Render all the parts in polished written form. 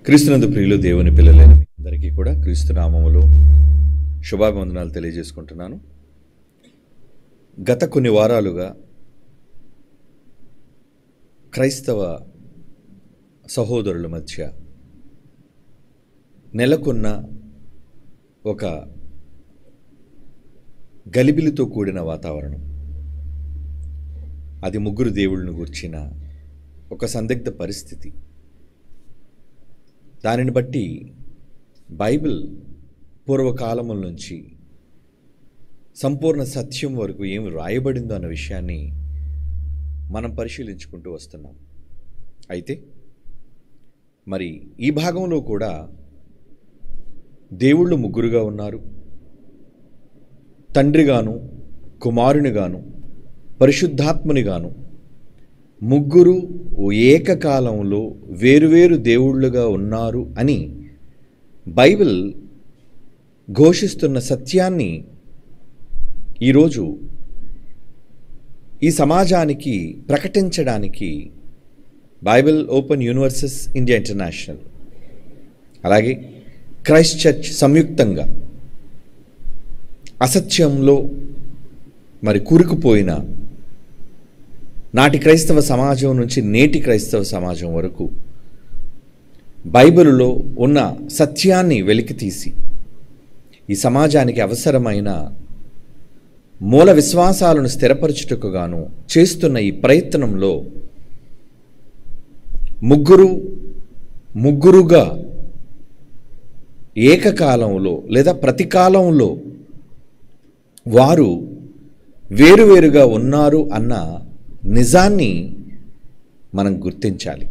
క్రీస్తునందు ప్రియులు దేవుని పిల్లలైన మీ అందరికీ కూడా క్రీస్తు నామములో శుభాభివందనాలు తెలియజేసుకుంటున్నాను. గత కొన్ని వారాలుగా క్రైస్తవ సహోదరుల మధ్య నెలకొన్న ఒక గలిబిలితో కూడిన వాతావరణం, అది ముగ్గురు దేవుళ్ళను గూర్చిన ఒక సందిగ్ధ పరిస్థితి. దానిని బట్టి బైబిల్ పూర్వకాలముల నుంచి సంపూర్ణ సత్యం వరకు ఏమి రాయబడిందో అన్న విషయాన్ని మనం పరిశీలించుకుంటూ వస్తున్నాం. అయితే మరి ఈ భాగంలో కూడా దేవుళ్ళు ముగ్గురుగా ఉన్నారు. తండ్రిగాను, కుమారునిగాను, పరిశుద్ధాత్మునిగాను ముగ్గురు ఏకకాలంలో వేరువేరు దేవుళ్ళుగా ఉన్నారు అని బైబిల్ ఘోషిస్తున్న సత్యాన్ని ఈరోజు ఈ సమాజానికి ప్రకటించడానికి Bible open universes India international అలాగే క్రైస్ట్ చర్చ్ సంయుక్తంగా అసత్యంలో మరి కూరుకుపోయిన నాటి క్రైస్తవ సమాజం నుంచి నేటి క్రైస్తవ సమాజం వరకు బైబిలులో ఉన్న సత్యాన్ని వెలికితీసి ఈ సమాజానికి అవసరమైన మూల విశ్వాసాలను స్థిరపరచుటకు గాను చేస్తున్న ఈ ప్రయత్నంలో ముగ్గురుగా ఏకకాలంలో లేదా ప్రతి కాలంలో వారు వేరువేరుగా ఉన్నారు అన్న నిజాన్ని మనం గుర్తించాలి.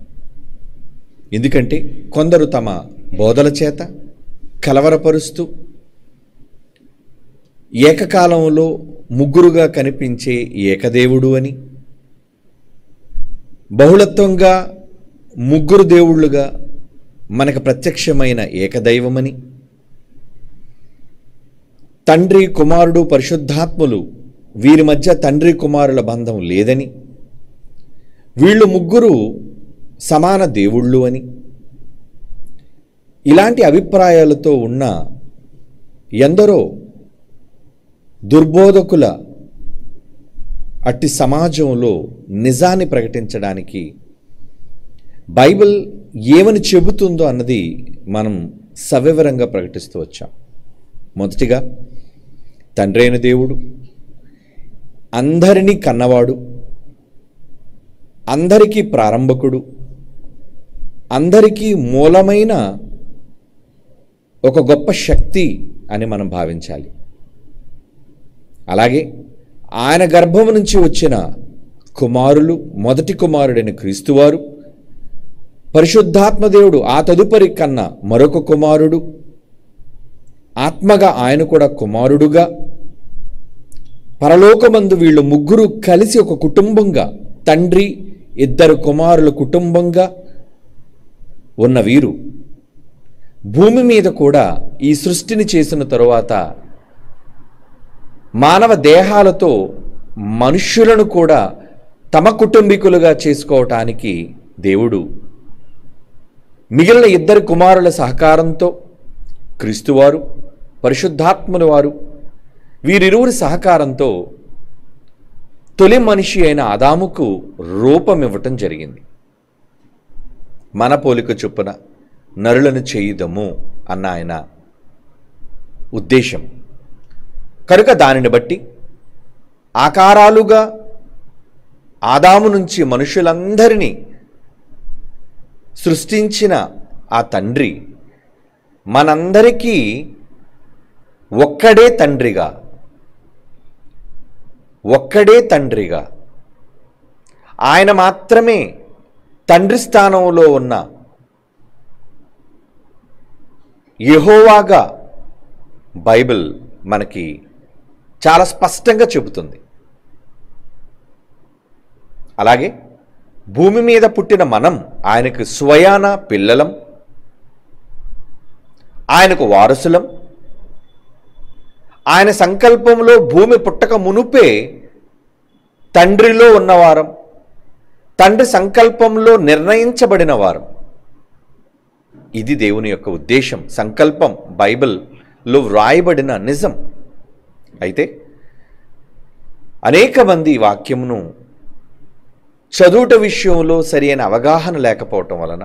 ఎందుకంటే కొందరు తమ బోధల చేత కలవరపరుస్తూ ఏకకాలంలో ముగ్గురుగా కనిపించే ఏకదేవుడు అని, బహుళత్వంగా ముగ్గురు దేవుళ్ళుగా మనకు ప్రత్యక్షమైన ఏకదైవమని, తండ్రి కుమారుడు పరిశుద్ధాత్ములు వీరి మధ్య తండ్రి కుమారుల బంధం లేదని, వీళ్ళు ముగ్గురు సమాన దేవుళ్ళు అని, ఇలాంటి అభిప్రాయాలతో ఉన్న ఎందరో దుర్బోధకుల అట్టి సమాజంలో నిజాన్ని ప్రకటించడానికి బైబిల్ ఏమని చెబుతుందో అన్నది మనం సవివరంగా ప్రకటిస్తూ వచ్చాం. మొదటిగా తండ్రి అయిన దేవుడు అందరినీ కన్నవాడు, అందరికీ ప్రారంభకుడు, అందరికీ మూలమైన ఒక గొప్ప శక్తి అని మనం భావించాలి. అలాగే ఆయన గర్భము నుంచి వచ్చిన కుమారులు, మొదటి కుమారుడైన క్రీస్తువారు, పరిశుద్ధాత్మదేవుడు ఆ తదుపరి కన్నా మరొక కుమారుడు, ఆత్మగా ఆయన కూడా కుమారుడుగా, పరలోకమందు వీళ్ళు ముగ్గురు కలిసి ఒక కుటుంబంగా, తండ్రి ఇద్దరు కుమారుల కుటుంబంగా ఉన్న వీరు భూమి మీద కూడా ఈ సృష్టిని చేసిన తరువాత మానవ దేహాలతో మనుష్యులను కూడా తమ కుటుంబీకులుగా చేసుకోవటానికి దేవుడు మిగిలిన ఇద్దరు కుమారుల సహకారంతో క్రీస్తువారు, పరిశుద్ధాత్ముల వారు వీరిరువురి సహకారంతో తొలి మనిషి అయిన ఆదాముకు రూపమివ్వటం జరిగింది. మన పోలిక చొప్పున నరులను చేయుదము అన్న ఆయన ఉద్దేశం కనుక దానిని బట్టి ఆకారాలుగా ఆదాము నుంచి మనుషులందరినీ సృష్టించిన ఆ తండ్రి మనందరికీ ఒక్కడే తండ్రిగా ఆయన మాత్రమే తండ్రి స్థానంలో ఉన్న యెహోవాగా బైబిల్ మనకి చాలా స్పష్టంగా చెబుతుంది. అలాగే భూమి మీద పుట్టిన మనం ఆయనకు స్వయాన పిల్లలం, ఆయనకు వారసులం. ఆయన సంకల్పంలో భూమి పుట్టక మునుపే తండ్రిలో ఉన్నవారం, తండ్రి సంకల్పంలో నిర్ణయించబడిన వారం. ఇది దేవుని యొక్క ఉద్దేశం, సంకల్పం, బైబిల్లో వ్రాయబడిన నిజం. అయితే అనేక మంది వాక్యమును చదువుట విషయంలో సరైన అవగాహన లేకపోవటం వలన,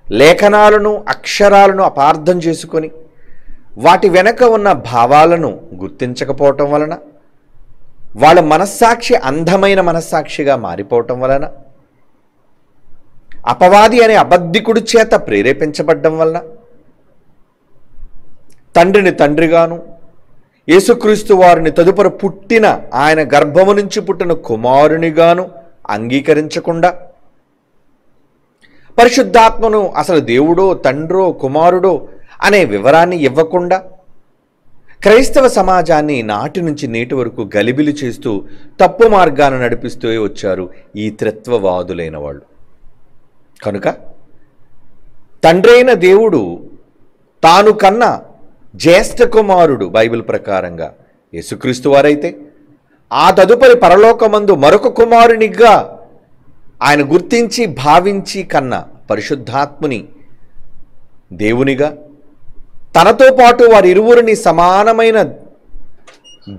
లేఖనాలను అక్షరాలను అపార్థం చేసుకొని వాటి వెనక ఉన్న భావాలను గుర్తించకపోవటం వలన, వాళ్ళ మనస్సాక్షి అందమైన మనస్సాక్షిగా మారిపోవటం వలన, అపవాది అనే అబద్ధికుడి చేత ప్రేరేపించబడ్డం వలన, తండ్రిని తండ్రిగాను యేసుక్రీస్తు వారిని తదుపరి పుట్టిన ఆయన గర్భము నుంచి పుట్టిన కుమారునిగాను అంగీకరించకుండా, పరిశుద్ధాత్మను అసలు దేవుడో తండ్రో కుమారుడో అనే వివరాన్ని ఇవ్వకుండా క్రైస్తవ సమాజాన్ని నాటి నుంచి నేటి వరకు గలిబిలి చేస్తూ తప్పు మార్గాన్ని నడిపిస్తూ వచ్చారు ఈ త్రిత్వవాదులైన వాళ్ళు. కనుక తండ్రైన దేవుడు తాను కన్నా జ్యేష్ఠ కుమారుడు బైబిల్ ప్రకారంగా యేసుక్రీస్తు వారైతే, ఆ తదుపరి పరలోకమందు మరొక కుమారునిగా ఆయన గుర్తించి భావించి కన్నా పరిశుద్ధాత్ముని దేవునిగా, తనతో పాటు వారి ఇరువురిని సమానమైన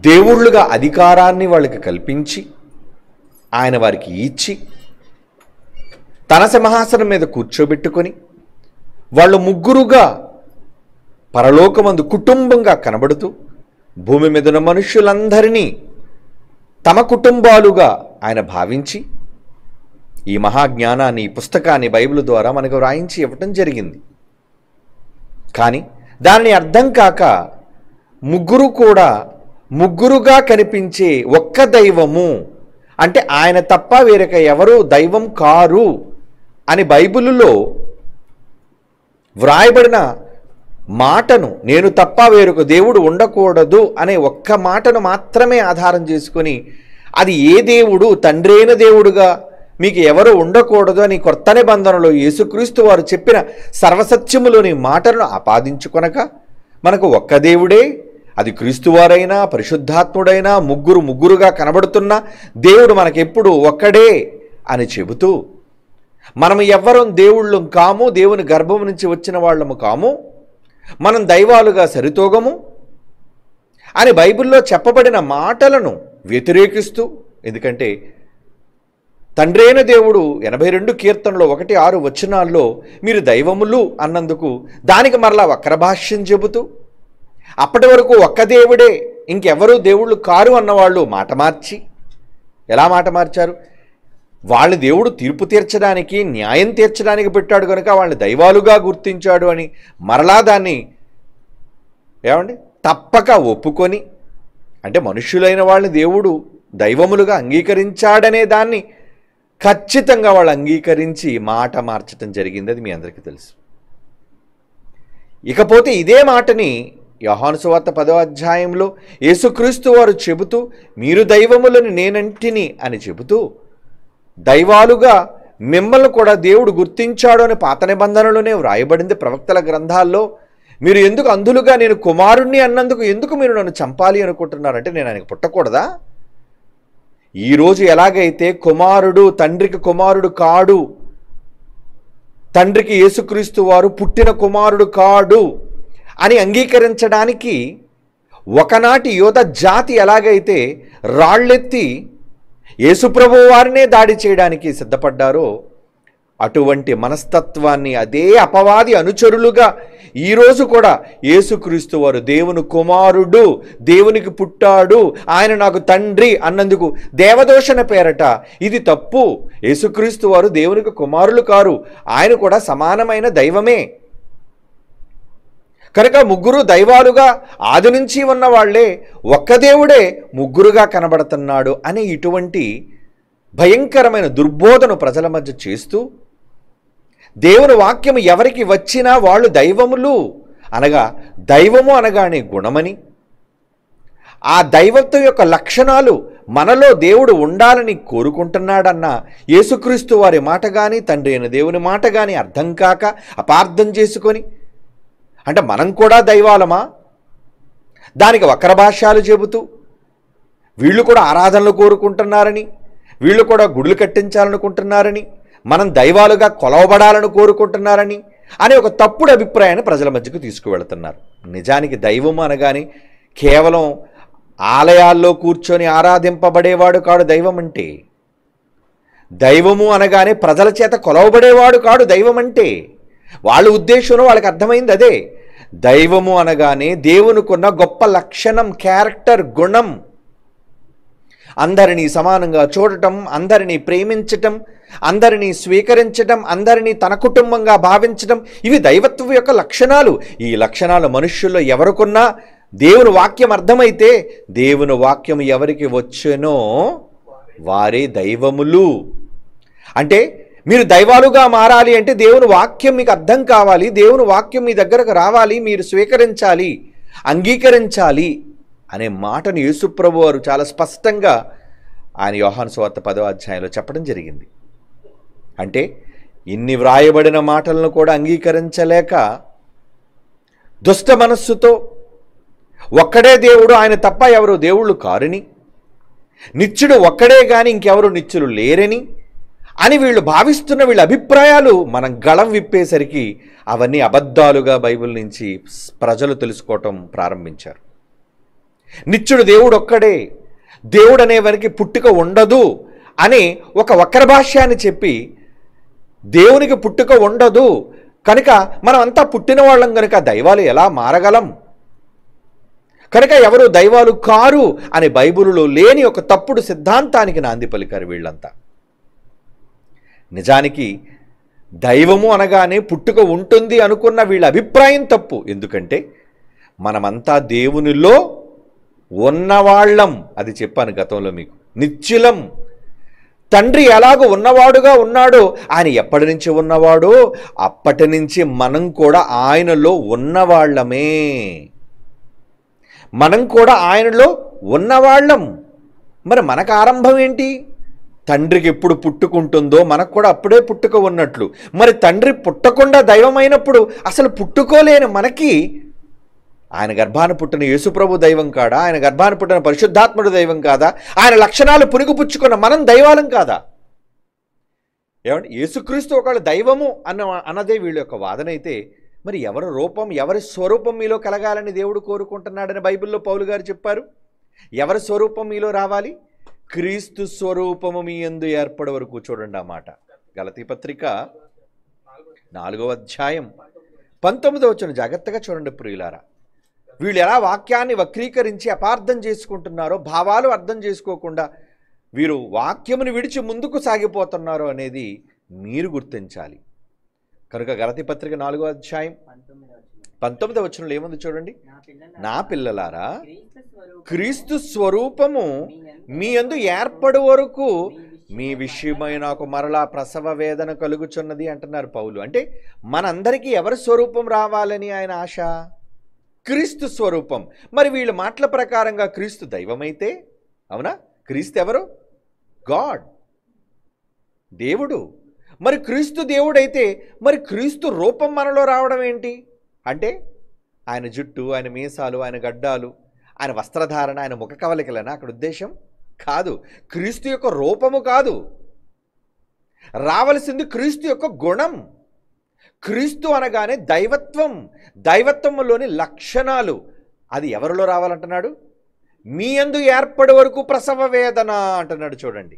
దేవుళ్ళుగా అధికారాన్ని వాళ్ళకి కల్పించి ఆయన వారికి ఇచ్చి తన సింహాసనం మీద కూర్చోబెట్టుకొని వాళ్ళు ముగ్గురుగా పరలోకమందు కుటుంబంగా కనబడుతూ భూమి మీద ఉన్న మనుష్యులందరినీ తమ కుటుంబాలుగా ఆయన భావించి ఈ మహాజ్ఞానాన్ని, ఈ పుస్తకాన్ని బైబిల్ ద్వారా మనకు వ్రాయించి ఇవ్వటం జరిగింది. కానీ దానిని అర్థం కాక ముగ్గురు కూడా ముగ్గురుగా కనిపించే ఒక్క దైవము, అంటే ఆయన తప్ప వేరొక ఎవరు దైవం కారు అని బైబిలులో వ్రాయబడిన మాటను, నేను తప్ప వేరొక దేవుడు ఉండకూడదు అనే ఒక్క మాటను మాత్రమే ఆధారం చేసుకొని, అది ఏ దేవుడు, తండ్రైన దేవుడుగా మీకు ఎవరు ఉండకూడదు అని కొత్త నిబంధనలో యేసుక్రీస్తు వారు చెప్పిన సర్వసత్యములోని మాటలను ఆపాదించుకొనక, మనకు ఒక్క దేవుడే, అది క్రీస్తువారైనా పరిశుద్ధాత్ముడైనా ముగ్గురుగా కనబడుతున్న దేవుడు మనకెప్పుడు ఒక్కడే అని చెబుతూ, మనం ఎవ్వరం దేవుళ్ళం కాము, దేవుని గర్భం నుంచి వచ్చిన వాళ్ళము కాము, మనం దైవాలుగా సరితూగము అని బైబిల్లో చెప్పబడిన మాటలను వ్యతిరేకిస్తూ, ఎందుకంటే తండ్రైన దేవుడు 82 కీర్తనలో 1-6 వచనాల్లో మీరు దైవములు అన్నందుకు దానికి మరలా వక్రభాష్యం చెబుతూ, అప్పటి వరకు ఒక్క దేవుడే ఇంకెవరూ దేవుళ్ళు కారు అన్నవాళ్ళు మాట మార్చి, ఎలా మాట మార్చారు? వాళ్ళ దేవుడు తీర్పు తీర్చడానికి, న్యాయం తీర్చడానికి పెట్టాడు కనుక వాళ్ళని దైవాలుగా గుర్తించాడు అని మరలా దాన్ని తప్పక ఒప్పుకొని, అంటే మనుష్యులైన వాళ్ళని దేవుడు దైవములుగా అంగీకరించాడనే దాన్ని ఖచ్చితంగా వాళ్ళు అంగీకరించి మాట మార్చటం జరిగింది. అది మీ అందరికీ తెలుసు. ఇకపోతే ఇదే మాటని యోహాను సువార్త 10వ అధ్యాయంలో యేసుక్రీస్తు వారు చెబుతూ, మీరు దైవములని నేనంటిని అని చెబుతూ, దైవాలుగా మిమ్మల్ని కూడా దేవుడు గుర్తించాడు అని పాత నిబంధనలోనే వ్రాయబడింది ప్రవక్తల గ్రంథాల్లో. మీరు ఎందుకు అంధులుగా నేను కుమారుణ్ణి అన్నందుకు ఎందుకు మీరు నన్ను చంపాలి అనుకుంటున్నారంటే, నేను ఆయనకు పుట్టకూడదా? ఈరోజు ఎలాగైతే కుమారుడు తండ్రికి కుమారుడు కాడు, తండ్రికి యేసుక్రీస్తు వారు పుట్టిన కుమారుడు కాడు అని అంగీకరించడానికి ఒకనాటి యోధ జాతి ఎలాగైతే రాళ్ళెత్తి యేసుప్రభు వారినే దాడి చేయడానికి సిద్ధపడ్డారో, అటువంటి మనస్తత్వాన్ని అదే అపవాది అనుచరులుగా ఈరోజు కూడా యేసుక్రీస్తు వారు దేవుని కుమారుడు, దేవునికి పుట్టాడు, ఆయన నాకు తండ్రి అన్నందుకు దేవదోషణ పేరట ఇది తప్పు. యేసుక్రీస్తు వారు దేవునికి కుమారులు కారు, ఆయన కూడా సమానమైన దైవమే. కనుక ముగ్గురు దైవాలుగా ఆది నుంచి ఉన్న వాళ్లే, ఒక్క దేవుడే ముగ్గురుగా కనబడుతున్నాడు అనే ఇటువంటి భయంకరమైన దుర్బోధను ప్రజల మధ్య చేస్తూ, దేవుని వాక్యము ఎవరికి వచ్చినా వాళ్ళు దైవములు అనగా, దైవము అనగానే గుణమని, ఆ దైవత్వం యొక్క లక్షణాలు మనలో దేవుడు ఉండాలని కోరుకుంటున్నాడన్న యేసుక్రీస్తు వారి మాట కానీ తండ్రి అయిన దేవుని మాట కానీ అర్థం కాక అపార్థం చేసుకొని, అంటే మనం కూడా దైవాలమా? దానికి వక్రభాష్యాలు చెబుతూ, వీళ్ళు కూడా ఆరాధనలు కోరుకుంటున్నారని, వీళ్ళు కూడా గుడులు కట్టించాలనుకుంటున్నారని, మనం దైవాలుగా కొలవబడాలని కోరుకుంటున్నారని, అనే ఒక తప్పుడు అభిప్రాయాన్ని ప్రజల మధ్యకు తీసుకువెళుతున్నారు. నిజానికి దైవం అనగానే కేవలం ఆలయాల్లో కూర్చొని ఆరాధింపబడేవాడు కాడు దైవం అంటే. దైవము అనగానే ప్రజల చేత కొలవబడేవాడు కాడు దైవం అంటే. వాళ్ళ ఉద్దేశంలో వాళ్ళకి అర్థమైంది అదే. దైవము అనగానే దేవునికున్న గొప్ప లక్షణం, క్యారెక్టర్, గుణం. అందరినీ సమానంగా చూడటం, అందరినీ ప్రేమించటం, అందరినీ స్వీకరించటం, అందరినీ తన కుటుంబంగా భావించటం, ఇవి దైవత్వం యొక్క లక్షణాలు. ఈ లక్షణాలు మనుష్యుల్లో ఎవరికున్నా దేవుని వాక్యం అర్థమైతే, దేవుని వాక్యం ఎవరికి వచ్చేనో వారే దైవములు. అంటే మీరు దైవాలుగా మారాలి అంటే దేవుని వాక్యం మీకు అర్థం కావాలి, దేవుని వాక్యం మీ దగ్గరకు రావాలి, మీరు స్వీకరించాలి, అంగీకరించాలి అనే మాటను యేసుప్రభు వారు చాలా స్పష్టంగా ఆయన యోహాను సువార్త 10వ అధ్యాయంలో చెప్పడం జరిగింది. అంటే ఇన్ని వ్రాయబడిన మాటలను కూడా అంగీకరించలేక దుష్ట మనస్సుతో ఒక్కడే దేవుడు, ఆయన తప్ప ఎవరు దేవుళ్ళు కారని, నిత్యుడు ఒక్కడే కానీ ఇంకెవరు నిత్యులు లేరని అని వీళ్ళు భావిస్తున్న వీళ్ళ అభిప్రాయాలు మనం గళం విప్పేసరికి అవన్నీ అబద్ధాలుగా బైబిల్ నుంచి ప్రజలు తెలుసుకోవటం ప్రారంభించారు. నిత్యుడు దేవుడు ఒక్కడే, దేవుడు అనేవారికి పుట్టుక ఉండదు అని ఒక వక్ర భాష్యాన్ని చెప్పి, దేవునికి పుట్టుక ఉండదు కనుక మనం అంతా పుట్టిన వాళ్ళం కనుక దైవాలు ఎలా మారగలం, కనుక ఎవరు దైవాలు కారు అనే బైబిలులో లేని ఒక తప్పుడు సిద్ధాంతానికి నాంది పలికారు వీళ్ళంతా. నిజానికి దైవము అనగానే పుట్టుక ఉంటుంది అనుకున్న వీళ్ళ అభిప్రాయం తప్పు. ఎందుకంటే మనమంతా దేవునిలో ఉన్నవాళ్ళం. అది చెప్పాను గతంలో మీకు. నిత్యులం. తండ్రి ఎలాగో ఉన్నవాడుగా ఉన్నాడో, ఆయన ఎప్పటి నుంచి ఉన్నవాడో అప్పటి నుంచి మనం కూడా ఆయనలో ఉన్నవాళ్ళమే. మనం కూడా ఆయనలో ఉన్నవాళ్ళం. మరి మనకు ఆరంభం ఏంటి? తండ్రికి ఎప్పుడు పుట్టుకుంటుందో మనకు కూడా అప్పుడే పుట్టుక ఉన్నట్లు. మరి తండ్రి పుట్టకుండా దైవమైనప్పుడు అసలు పుట్టుకోలేని మనకి ఆయన గర్భాన పుట్టిన యేసుప్రభు దైవం కాదా? ఆయన గర్భాన పుట్టిన పరిశుద్ధాత్ముడు దైవం కాదా? ఆయన లక్షణాలు పుణిగిపుచ్చుకున్న మనం దైవాలం కాదా? ఏమంటే యేసుక్రీస్తు ఒకళ్ళు దైవము అన్నదే వీళ్ళ యొక్క వాదన అయితే, మరి ఎవరి రూపం, ఎవరి స్వరూపం మీలో కలగాలని దేవుడు కోరుకుంటున్నాడని బైబిల్లో పౌలు గారు చెప్పారు. ఎవరి స్వరూపం మీలో రావాలి? క్రీస్తు స్వరూపము మీ యందు ఏర్పడే వరకు. చూడండి ఆ మాట. గలతీ పత్రిక 4వ అధ్యాయం 19వ వచనం జాగ్రత్తగా చూడండి ప్రియులారా. వీళ్ళు ఎలా వాక్యాన్ని వక్రీకరించి అపార్థం చేసుకుంటున్నారో, భావాలు అర్థం చేసుకోకుండా వీరు వాక్యమును విడిచి ముందుకు సాగిపోతున్నారు అనేది మీరు గుర్తించాలి. కనుక గలతీ పత్రిక 4వ అధ్యాయం 19వ వచనంలో ఏముంది చూడండి. నా పిల్లలారా, క్రీస్తు స్వరూపము మీ యందు ఏర్పడు వరకు మీ విషయమై నాకు మరలా ప్రసవ వేదన కలుగుచున్నది అంటున్నారు పౌలు. అంటే మనందరికీ ఎవరి స్వరూపం రావాలని ఆయన ఆశ? క్రీస్తు స్వరూపం. మరి వీళ్ళ మాటల ప్రకారంగా క్రీస్తు దైవమైతే, అవునా? క్రీస్తు ఎవరు? గాడ్, దేవుడు. మరి క్రీస్తు దేవుడైతే మరి క్రీస్తు రూపం మనలో రావడం ఏంటి? అంటే ఆయన జుట్టు, ఆయన మీసాలు, ఆయన గడ్డాలు, ఆయన వస్త్రధారణ, ఆయన ముఖ కవలికలనా అక్కడ ఉద్దేశం? కాదు. క్రీస్తు యొక్క రూపము కాదు రావలసింది, క్రీస్తు యొక్క గుణం. క్రీస్తు అనగానే దైవత్వం, దైవత్వంలోని లక్షణాలు. అది ఎవరిలో రావాలంటున్నాడు? మీ యందు ఏర్పడే వరకు ప్రసవ వేదన అంటున్నాడు. చూడండి,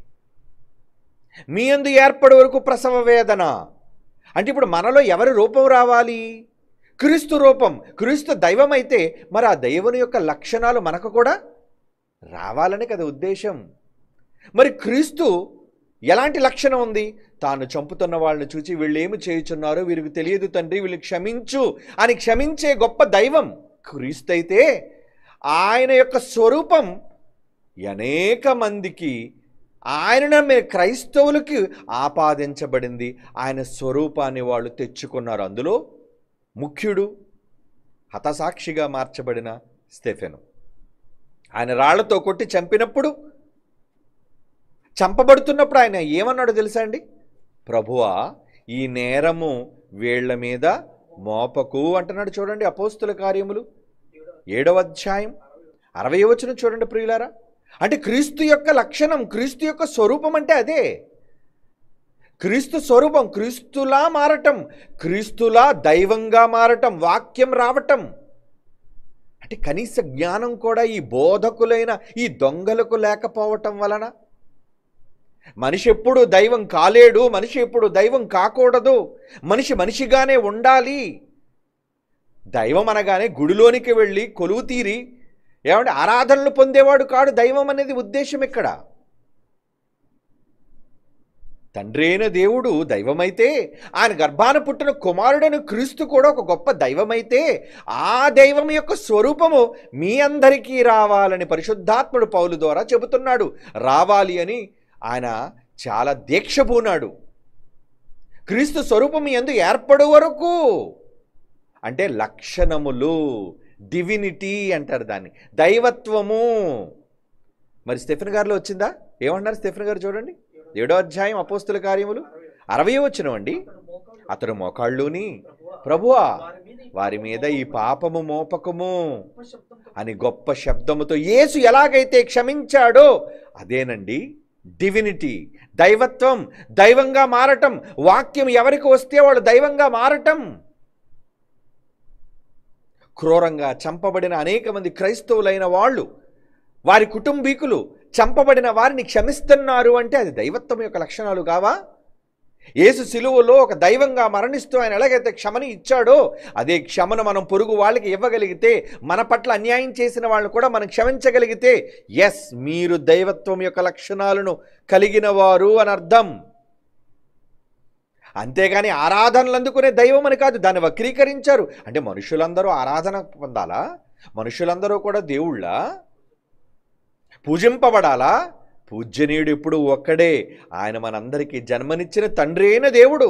మీ యందు ఏర్పడే వరకు ప్రసవ వేదన అంటే ఇప్పుడు మనలో ఎవరి రూపం రావాలి? క్రీస్తు రూపం. క్రీస్తు దైవం అయితే మరి ఆ దైవుని యొక్క లక్షణాలు మనకు కూడా రావాలని కదా ఉద్దేశం. మరి క్రీస్తు ఎలాంటి లక్షణం ఉంది? తాను చంపుతున్న వాళ్ళని చూచి వీళ్ళు ఏమి చేయుచున్నారో వీరికి తెలియదు తండ్రి, వీళ్ళు క్షమించు అని క్షమించే గొప్ప దైవం క్రీస్తు అయితే, ఆయన యొక్క స్వరూపం అనేక మందికి, ఆయన క్రైస్తవులకి ఆపాదించబడింది. ఆయన స్వరూపాన్ని వాళ్ళు తెచ్చుకున్నారు. అందులో ముఖ్యుడు, హతసాక్షిగా మార్చబడిన స్టెఫెను. ఆయన రాళ్లతో కొట్టి చంపినప్పుడు, చంపబడుతున్నప్పుడు ఆయన ఏమన్నాడు తెలుసా అండి? ప్రభువా, ఈ నేరము వీళ్ల మీద మోపకు అంటున్నాడు. చూడండి అపోస్తుల కార్యములు 7వ అధ్యాయం 60వ వచనం చూడండి ప్రియులారా. అంటే క్రీస్తు యొక్క లక్షణం, క్రీస్తు యొక్క స్వరూపం అంటే అదే. క్రీస్తు స్వరూపం, క్రీస్తులా మారటం, క్రీస్తులా దైవంగా మారటం, వాక్యం రావటం. అంటే కనీస జ్ఞానం కూడా ఈ బోధకులైన ఈ దొంగలకు లేకపోవటం వలన మనిషి ఎప్పుడు దైవం కాలేడు, మనిషి ఎప్పుడు దైవం కాకూడదు, మనిషి మనిషిగానే ఉండాలి. దైవం అనగానే గుడిలోనికి వెళ్ళి కొలువు తీరి ఏమంటే ఆరాధనలు పొందేవాడు కాడు దైవం అనేది ఉద్దేశం. ఇక్కడ తండ్రి అయిన దేవుడు దైవమైతే, ఆయన గర్భాన పుట్టిన కుమారుడైన క్రీస్తు కూడా ఒక గొప్ప దైవమైతే, ఆ దైవం యొక్క స్వరూపము మీ అందరికీ రావాలని పరిశుద్ధాత్ముడు పౌలు ద్వారా చెబుతున్నాడు. రావాలి అని ఆయన చాలా దీక్ష పూనాడు. క్రీస్తు స్వరూపం యందు ఏర్పడు వరకు, అంటే లక్షణములు, డివినిటీ అంటారు దాన్ని, దైవత్వము. మరి స్టెఫెన్ గారిలో వచ్చిందా? ఏమన్నారు స్టెఫెన్ గారు? చూడండి 7వ అధ్యాయం అపోస్తుల కార్యములు 60వ వచనం అండి. అతడు మోకాళ్ళుని, ప్రభువా వారి మీద ఈ పాపము మోపకము అని గొప్ప శబ్దముతో యేసు ఎలాగైతే క్షమించాడో అదేనండి డివినిటీ, దైవత్వం, దైవంగా మారటం. వాక్యం ఎవరికి వస్తే వాళ్ళు దైవంగా మారటం. క్రూరంగా చంపబడిన అనేక మంది క్రైస్తవులైన వాళ్ళు, వారి కుటుంబీకులు చంపబడిన వారిని క్షమిస్తున్నారు అంటే అది దైవత్వం యొక్క లక్షణాలు కావా? యేసు సిలువలో ఒక దైవంగా మరణిస్తూ ఆయన ఎలాగైతే క్షమని ఇచ్చాడో అదే క్షమను మనం పొరుగు వాళ్ళకి ఇవ్వగలిగితే, మన పట్ల అన్యాయం చేసిన వాళ్ళని కూడా మనం క్షమించగలిగితే, ఎస్ మీరు దైవత్వం యొక్క లక్షణాలను కలిగిన వారు అని అర్థం. అంతేగాని ఆరాధనలు అందుకునే దైవం అని కాదు, దాన్ని వక్రీకరించారు. అంటే మనుషులందరూ ఆరాధన పొందాలా? మనుషులందరూ కూడా దేవుళ్ళ పూజింపబడాలా? పూజ్యనీయుడు ఎప్పుడు ఒక్కడే, ఆయన మనందరికీ జన్మనిచ్చిన తండ్రి అయిన దేవుడు.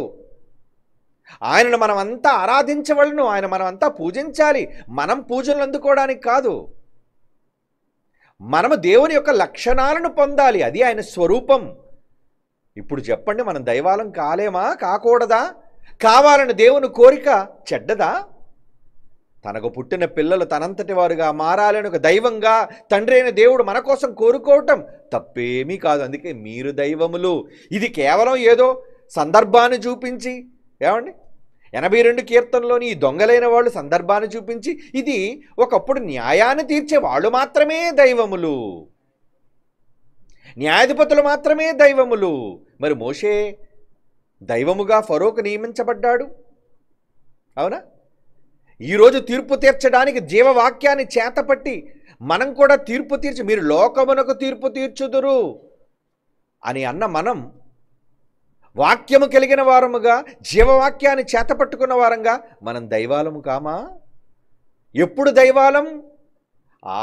ఆయనను మనం అంతా ఆరాధించవలను, ఆయన మనం అంతా పూజించాలి. మనం పూజలు అందుకోవడానికి కాదు, మనము దేవుని యొక్క లక్షణాలను పొందాలి. అది ఆయన స్వరూపం. ఇప్పుడు చెప్పండి, మనం దైవాలం కాలేమా? కాకూడదా? కావాలని దేవుని కోరిక చెడ్డదా? తనకు పుట్టిన పిల్లలు తనంతటి వారుగా మారాలని ఒక దైవంగా తండ్రి అయిన దేవుడు మన కోసం కోరుకోవటం తప్పేమీ కాదు. అందుకే మీరు దైవములు. ఇది కేవలం ఏదో సందర్భాన్ని చూపించి, ఏమండి 82 కీర్తనలోని ఈ దొంగలైన వాళ్ళు సందర్భాన్ని చూపించి, ఇది ఒకప్పుడు న్యాయాన్ని తీర్చే వాళ్ళు మాత్రమే దైవములు, న్యాయాధిపతులు మాత్రమే దైవములు. మరి మోషే దైవముగా ఫరోకు నియమించబడ్డాడు, అవునా? ఈరోజు తీర్పు తీర్చడానికి జీవవాక్యాన్ని చేతపట్టి మనం కూడా తీర్పు తీర్చి, మీరు లోకమునకు తీర్పు తీర్చుదురు అని అన్న మనం వాక్యము కలిగిన వారముగా, జీవవాక్యాన్ని చేతపట్టుకున్న వారంగా మనం దైవాలము కామా? ఎప్పుడు దైవాలం?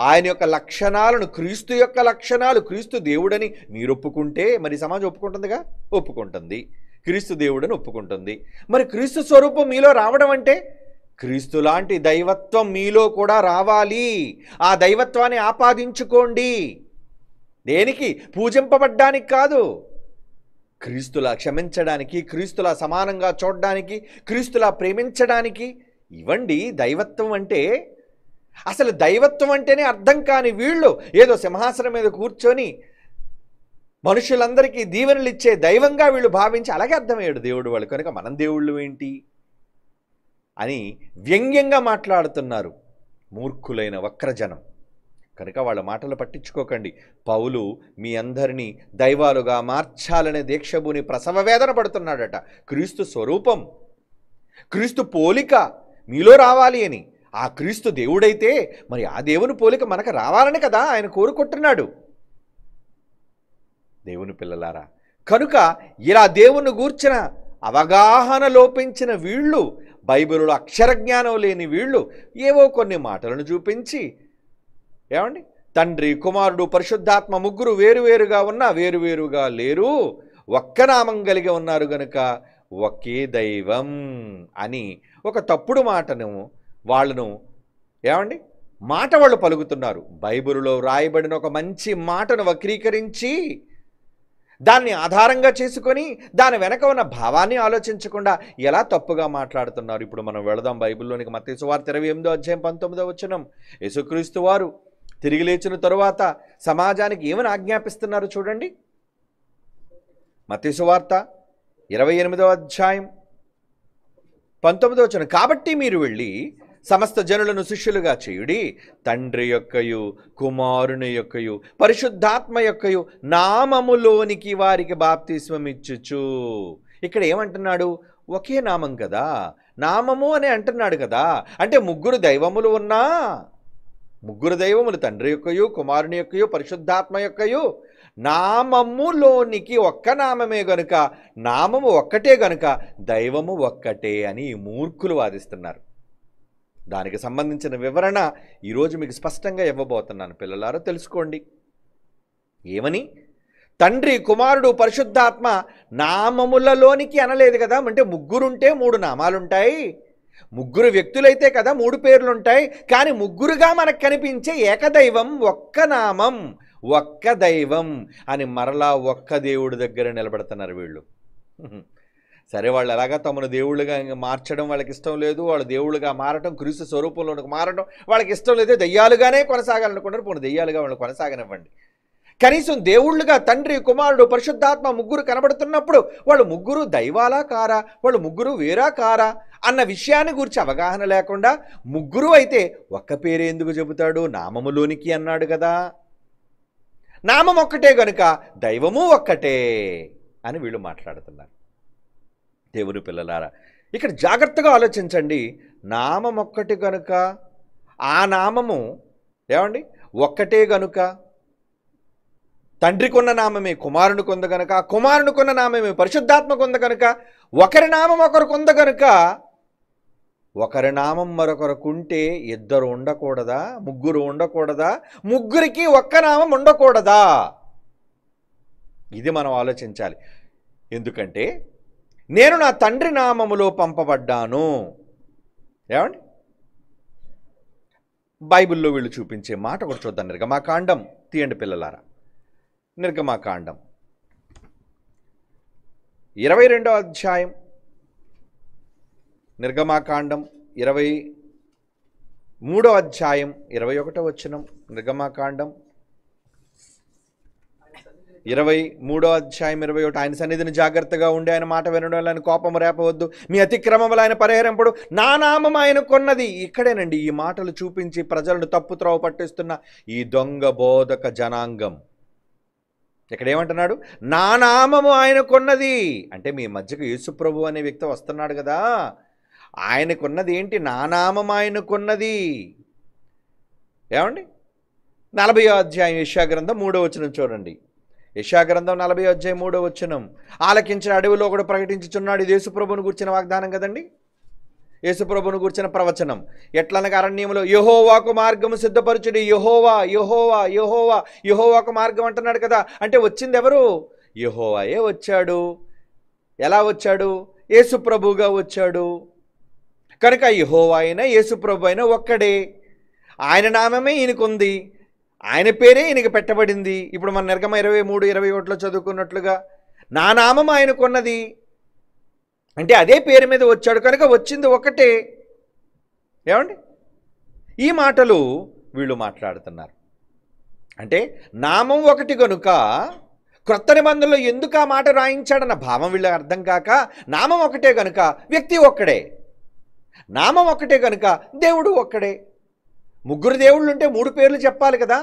ఆయన యొక్క లక్షణాలను, క్రీస్తు యొక్క లక్షణాలు, క్రీస్తు దేవుడని మీరు ఒప్పుకుంటే మరి సమాజం ఒప్పుకుంటుందిగా? ఒప్పుకుంటుంది. క్రీస్తు దేవుడని ఒప్పుకుంటుంది. మరి క్రీస్తు స్వరూపం మీలో రావడం అంటే క్రీస్తు లాంటి దైవత్వం మీలో కూడా రావాలి. ఆ దైవత్వాన్ని ఆపాదించుకోండి. దేనికి? పూజింపబడ్డానికి కాదు, క్రీస్తులా క్షమించడానికి, క్రీస్తులా సమానంగా చూడడానికి, క్రీస్తులా ప్రేమించడానికి. ఇవ్వండి దైవత్వం అంటే. అసలు దైవత్వం అంటేనే అర్థం కాని వీళ్ళు ఏదో సింహాసనం మీద కూర్చొని మనుషులందరికీ దీవెనలు ఇచ్చే దైవంగా వీళ్ళు భావించి అలాగే అర్థమయ్యాడు దేవుడు వాళ్ళు. కనుక మనం దేవుళ్ళు ఏంటి అని వ్యంగ్యంగా మాట్లాడుతున్నారు మూర్ఖులైన వక్రజనం. కనుక వాళ్ళ మాటలు పట్టించుకోకండి. పౌలు మీ అందరినీ దైవాలుగా మార్చాలనే దీక్షభూని ప్రసవ వేదన పడుతున్నాడట. క్రీస్తు స్వరూపం, క్రీస్తు పోలిక మీలో రావాలి అని. ఆ క్రీస్తు దేవుడైతే మరి ఆ దేవుని పోలిక మనకు రావాలని కదా ఆయన కోరుకుంటున్నాడు. దేవుని పిల్లలారా, కనుక ఇలా దేవుని గూర్చిన అవగాహన లోపించిన వీళ్ళు, బైబిల్లో అక్షరజ్ఞానం లేని వీళ్ళు ఏవో కొన్ని మాటలను చూపించి, ఏమండి తండ్రి, కుమారుడు, పరిశుద్ధాత్మ ముగ్గురు వేరువేరుగా ఉన్నా వేరువేరుగా లేరు, ఒక్క నామం కలిగి ఉన్నారు గనుక ఒకే దైవం అని ఒక తప్పుడు మాటను వాళ్ళను, ఏమండి మాట వాళ్ళు పలుకుతున్నారు. బైబిల్లో రాయబడిన ఒక మంచి మాటను వక్రీకరించి దాన్ని ఆధారంగా చేసుకొని దాని వెనక ఉన్న భావాన్ని ఆలోచించకుండా ఎలా తప్పుగా మాట్లాడుతున్నారు. ఇప్పుడు మనం వెళదాం బైబిల్లోనికి. మత్తయి సువార్త 28వ అధ్యాయం 19వ వచనం. యేసుక్రీస్తు వారు తిరిగి లేచిన తరువాత సమాజానికి ఏమని ఆజ్ఞాపిస్తున్నారు చూడండి. మత్తయి సువార్త 28వ అధ్యాయం 19వ వచనం, కాబట్టి మీరు వెళ్ళి సమస్త జనులను శిష్యులుగా చేయుడి, తండ్రి యొక్కయు కుమారుని యొక్కయు పరిశుద్ధాత్మ యొక్కయు నామములోనికి వారికి బాప్తిస్మం ఇచ్చుచు. ఇక్కడ ఏమంటున్నాడు? ఒకే నామం కదా, నామము అని అంటున్నాడు కదా. అంటే ముగ్గురు దైవములు ఉన్నా, ముగ్గురు దైవములు తండ్రి యొక్కయు కుమారుని యొక్కయు పరిశుద్ధాత్మ యొక్కయు నామములోనికి ఒక్క నామమే గనుక, నామము ఒక్కటే గనుక దైవము ఒక్కటే అని మూర్ఖులు వాదిస్తున్నారు. దానికి సంబంధించిన వివరణ ఈరోజు మీకు స్పష్టంగా ఇవ్వబోతున్నాను. పిల్లలారా తెలుసుకోండి. ఏమని? తండ్రి కుమారుడు పరిశుద్ధాత్మ నామములలోనికి అనలేదు కదా. అంటే ముగ్గురుంటే 3 నామాలుంటాయి, ముగ్గురు వ్యక్తులైతే కదా 3 పేర్లుంటాయి. కానీ ముగ్గురుగా మనకు కనిపించే ఏకదైవం, ఒక్క నామం, ఒక్క దైవం అని మరలా ఒక్క దేవుడి దగ్గర నిలబడుతున్నారు వీళ్ళు. సరే, వాళ్ళు ఎలాగా తమను దేవుళ్ళుగా మార్చడం వాళ్ళకి ఇష్టం లేదు, వాళ్ళు దేవుళ్ళుగా మారటం, క్రీస్తు స్వరూపంలోకి మారడం వాళ్ళకి ఇష్టం లేదు. దెయ్యాలుగానే కొనసాగాలనుకుంటారు. పోనీ దెయ్యాలుగా వాళ్ళు కొనసాగనివ్వండి. కనీసం దేవుళ్ళుగా తండ్రి కుమారుడు పరిశుద్ధాత్మ ముగ్గురు కనబడుతున్నప్పుడు వాళ్ళు ముగ్గురు దైవాలా కారా, వాళ్ళు ముగ్గురు వేరా కారా అన్న విషయాన్ని గురించి అవగాహన లేకుండా ముగ్గురు అయితే ఒక్క పేరు ఎందుకు చెబుతాడు? నామములోనికి అన్నాడు కదా. నామం ఒక్కటే గనుక దైవము ఒక్కటే అని వీళ్ళు మాట్లాడుతున్నారు. దేవుని పిల్లలారా, ఇక్కడ జాగ్రత్తగా ఆలోచించండి. నామం ఒక్కటి గనుక, ఆ నామము ఏమండి ఒక్కటే గనుక, తండ్రికి ఉన్న నామమే కుమారునికి ఉంది గనుక, కుమారునికి ఉన్న నామమే పరిశుద్ధాత్మకు ఉంది గనుక, ఒకరి నామం ఒకరికి ఉంది గనుక ఒకరి నామం మరొకరుకుంటే ఇద్దరు ఉండకూడదా? ముగ్గురు ఉండకూడదా? ముగ్గురికి ఒక్క నామం ఉండకూడదా? ఇది మనం ఆలోచించాలి. ఎందుకంటే నేను నా తండ్రి నామములో పంపబడ్డాను. ఏమండి? బైబిల్లో వీళ్ళు చూపించే మాట ఒకటి చూద్దాం. నిర్గమాకాండం తీయండి పిల్లలారా. నిర్గమాకాండం 22వ అధ్యాయం, నిర్గమాకాండం 23వ అధ్యాయం 21వ వచనం. నిర్గమాకాండం 23వ అధ్యాయం 21. ఆయన సన్నిధిని జాగ్రత్తగా ఉండి ఆయన మాట వినడం, ఆయన కోపము రేపవద్దు, మీ అతిక్రమములు ఆయన పరిహరింపడు, నా నామం ఆయన కొన్నది. ఇక్కడేనండి ఈ మాటలు చూపించి ప్రజలను తప్పుత్రోవ పట్టిస్తున్న ఈ దొంగ బోధక జనాంగం. ఇక్కడ ఏమంటున్నాడు? నా నామము ఆయన కొన్నది. అంటే మీ మధ్యకు యేసుప్రభు అనే వ్యక్తి వస్తున్నాడు కదా, ఆయనకున్నది ఏంటి? నా నామం ఆయనకున్నది. ఏమండి? 40వ అధ్యాయం యెషయా గ్రంథం 3వ వచనం చూడండి. యెషయా గ్రంథం 40వ అధ్యాయం 3వ వచనం. ఆలకించిన అడవిలో కూడా ప్రకటించుచున్నాడు. ఇది యేసుప్రభును గురించిన వాగ్దానం కదండి, యేసుప్రభును గురించిన ప్రవచనం. ఎట్లనగా అరణ్యములో యెహోవాకు మార్గము సిద్ధపరచుడి. యెహోవా యెహోవా యెహోవా యెహోవాకు మార్గం అంటున్నాడు కదా. అంటే వచ్చింది ఎవరు? యెహోవాయే వచ్చాడు. ఎలా వచ్చాడు? యేసుప్రభుగా వచ్చాడు. కనుక యెహోవా అయినా యేసుప్రభు అయినా ఒక్కడే. ఆయన నామమే ఈయనకుంది, ఆయన పేరే ఈయనకి పెట్టబడింది. ఇప్పుడు మన నిర్గమ 23, 21లో చదువుకున్నట్లుగా నా నామం ఆయనకున్నది. అంటే అదే పేరు మీద వచ్చాడు కనుక వచ్చింది ఒకటే. ఏమండి? ఈ మాటలు వీళ్ళు మాట్లాడుతున్నారు. అంటే నామం ఒకటి కనుక క్రొత్త నిబంధనలో ఎందుకు ఆ మాట రాయించాడన్న భావం వీళ్ళకి అర్థం కాక, నామం ఒకటే కనుక వ్యక్తి ఒక్కడే, నామం ఒకటే కనుక దేవుడు ఒక్కడే. ముగ్గురు దేవుళ్ళు ఉంటే 3 పేర్లు చెప్పాలి కదా.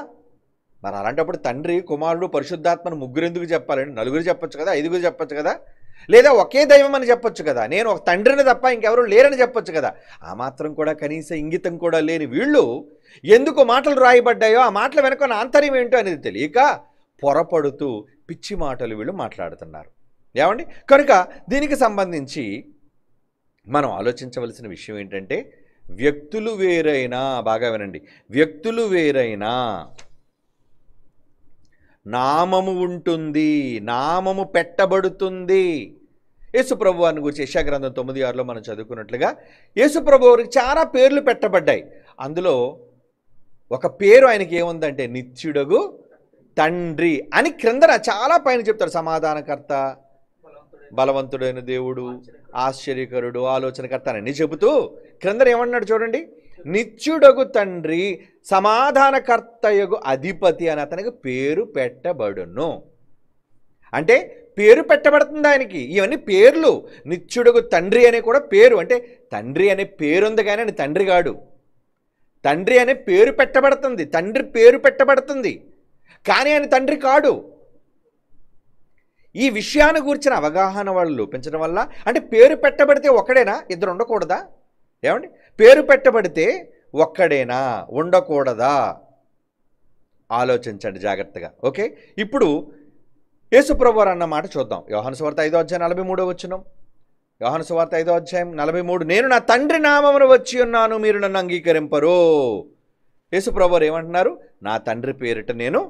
మరి అలాంటప్పుడు తండ్రి కుమారుడు పరిశుద్ధాత్మను ముగ్గురు ఎందుకు చెప్పాలండి? 4 చెప్పొచ్చు కదా, 5 చెప్పొచ్చు కదా, లేదా ఒకే దైవం అని చెప్పొచ్చు కదా, నేను ఒక తండ్రిని తప్ప ఇంకెవరు లేరని చెప్పొచ్చు కదా. ఆ మాత్రం కూడా కనీస ఇంగితం కూడా లేని వీళ్ళు ఎందుకు మాటలు రాయబడ్డాయో, ఆ మాటల వెనుక ఆంతర్యం ఏంటో అనేది తెలియక పొరపడుతూ పిచ్చి మాటలు వీళ్ళు మాట్లాడుతున్నారు. ఏమండి? కనుక దీనికి సంబంధించి మనం ఆలోచించవలసిన విషయం ఏంటంటే, వ్యక్తులు వేరైనా, బాగా వినండి, వ్యక్తులు వేరైనా నామము ఉంటుంది, నామము పెట్టబడుతుంది. యేసుప్రభు వారిని గురించి యెషయా గ్రంథం 9:6లో మనం చదువుకున్నట్లుగా యేసుప్రభు వారికి చాలా పేర్లు పెట్టబడ్డాయి. అందులో ఒక పేరు ఆయనకి ఏముందంటే నిత్యుడగు తండ్రి అని క్రిందన చాలా పైన చెప్తాడు. సమాధానకర్త, బలవంతుడైన దేవుడు, ఆశ్చర్యకరుడు, ఆలోచనకర్త అని చెబుతూ క్రిందన ఏమన్నాడు చూడండి, నిత్యుడగు తండ్రి, సమాధానకర్తయగు అధిపతి అని అతనికి పేరు పెట్టబడును. అంటే పేరు పెట్టబడుతుంది ఆయనకి. ఇవన్నీ పేర్లు. నిత్యుడుగు తండ్రి అనే కూడా పేరు. అంటే తండ్రి అనే పేరు ఉంది కానీ ఆయన తండ్రి కాడు. తండ్రి అనే పేరు పెట్టబడుతుంది, తండ్రి పేరు పెట్టబడుతుంది, కానీ ఆయన తండ్రి కాడు. ఈ విషయాన్ని గురించిన అవగాహన వాళ్ళు లోపించడం వల్ల, అంటే పేరు పెట్టబడితే ఒక్కడేనా, ఇద్దరు ఉండకూడదా? ఏమండి, పేరు పెట్టబడితే ఒక్కడేనా, ఉండకూడదా? ఆలోచించండి జాగ్రత్తగా. ఓకే, ఇప్పుడు యేసుప్రభువారు అన్న మాట చూద్దాం. యోహాను సువార్త 5వ అధ్యాయం 43వ వచనం. యోహాను సువార్త 5వ అధ్యాయం 43, నేను నా తండ్రి నామమున వచ్చి ఉన్నాను, మీరు నన్ను అంగీకరింపరు. యేసుప్రభువారు ఏమంటున్నారు? నా తండ్రి పేరిట నేను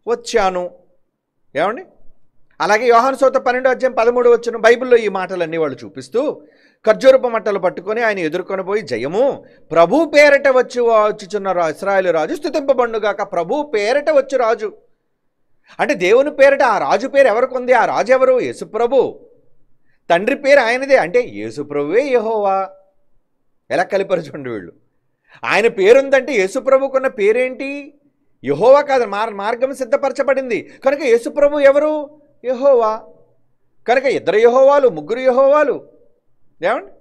వచ్చాను. ఏమండి, అలాగే యోహాను సువార్త 12వ అధ్యాయం 13వ వచనం. బైబిల్లో ఈ మాటలన్నీ వాళ్ళు చూపిస్తూ ఖర్జూరపు మట్టలు పట్టుకొని ఆయన ఎదుర్కొని పోయి, జయము ప్రభు పేరిట వచ్చుచున్న ఇశ్రాయేలు రాజు స్తుతింపబడుగాక. ప్రభు పేరిట వచ్చు రాజు అంటే దేవుని పేరిట ఆ రాజు పేరు ఎవరికి ఉంది? ఆ రాజు ఎవరు? యేసుప్రభు. తండ్రి పేరు ఆయనదే, అంటే యేసుప్రభువే యెహోవా. ఎలా కలిపరచుండి వీళ్ళు. ఆయన పేరుందంటే యేసుప్రభుకున్న పేరేంటి? యెహోవా కాదు, మార్గం సిద్ధపరచబడింది కనుక యేసుప్రభు ఎవరు? యెహోవా. కనుక ఇద్దరు యెహోవాలు, ముగ్గురు యెహోవాలు. ఏమండి,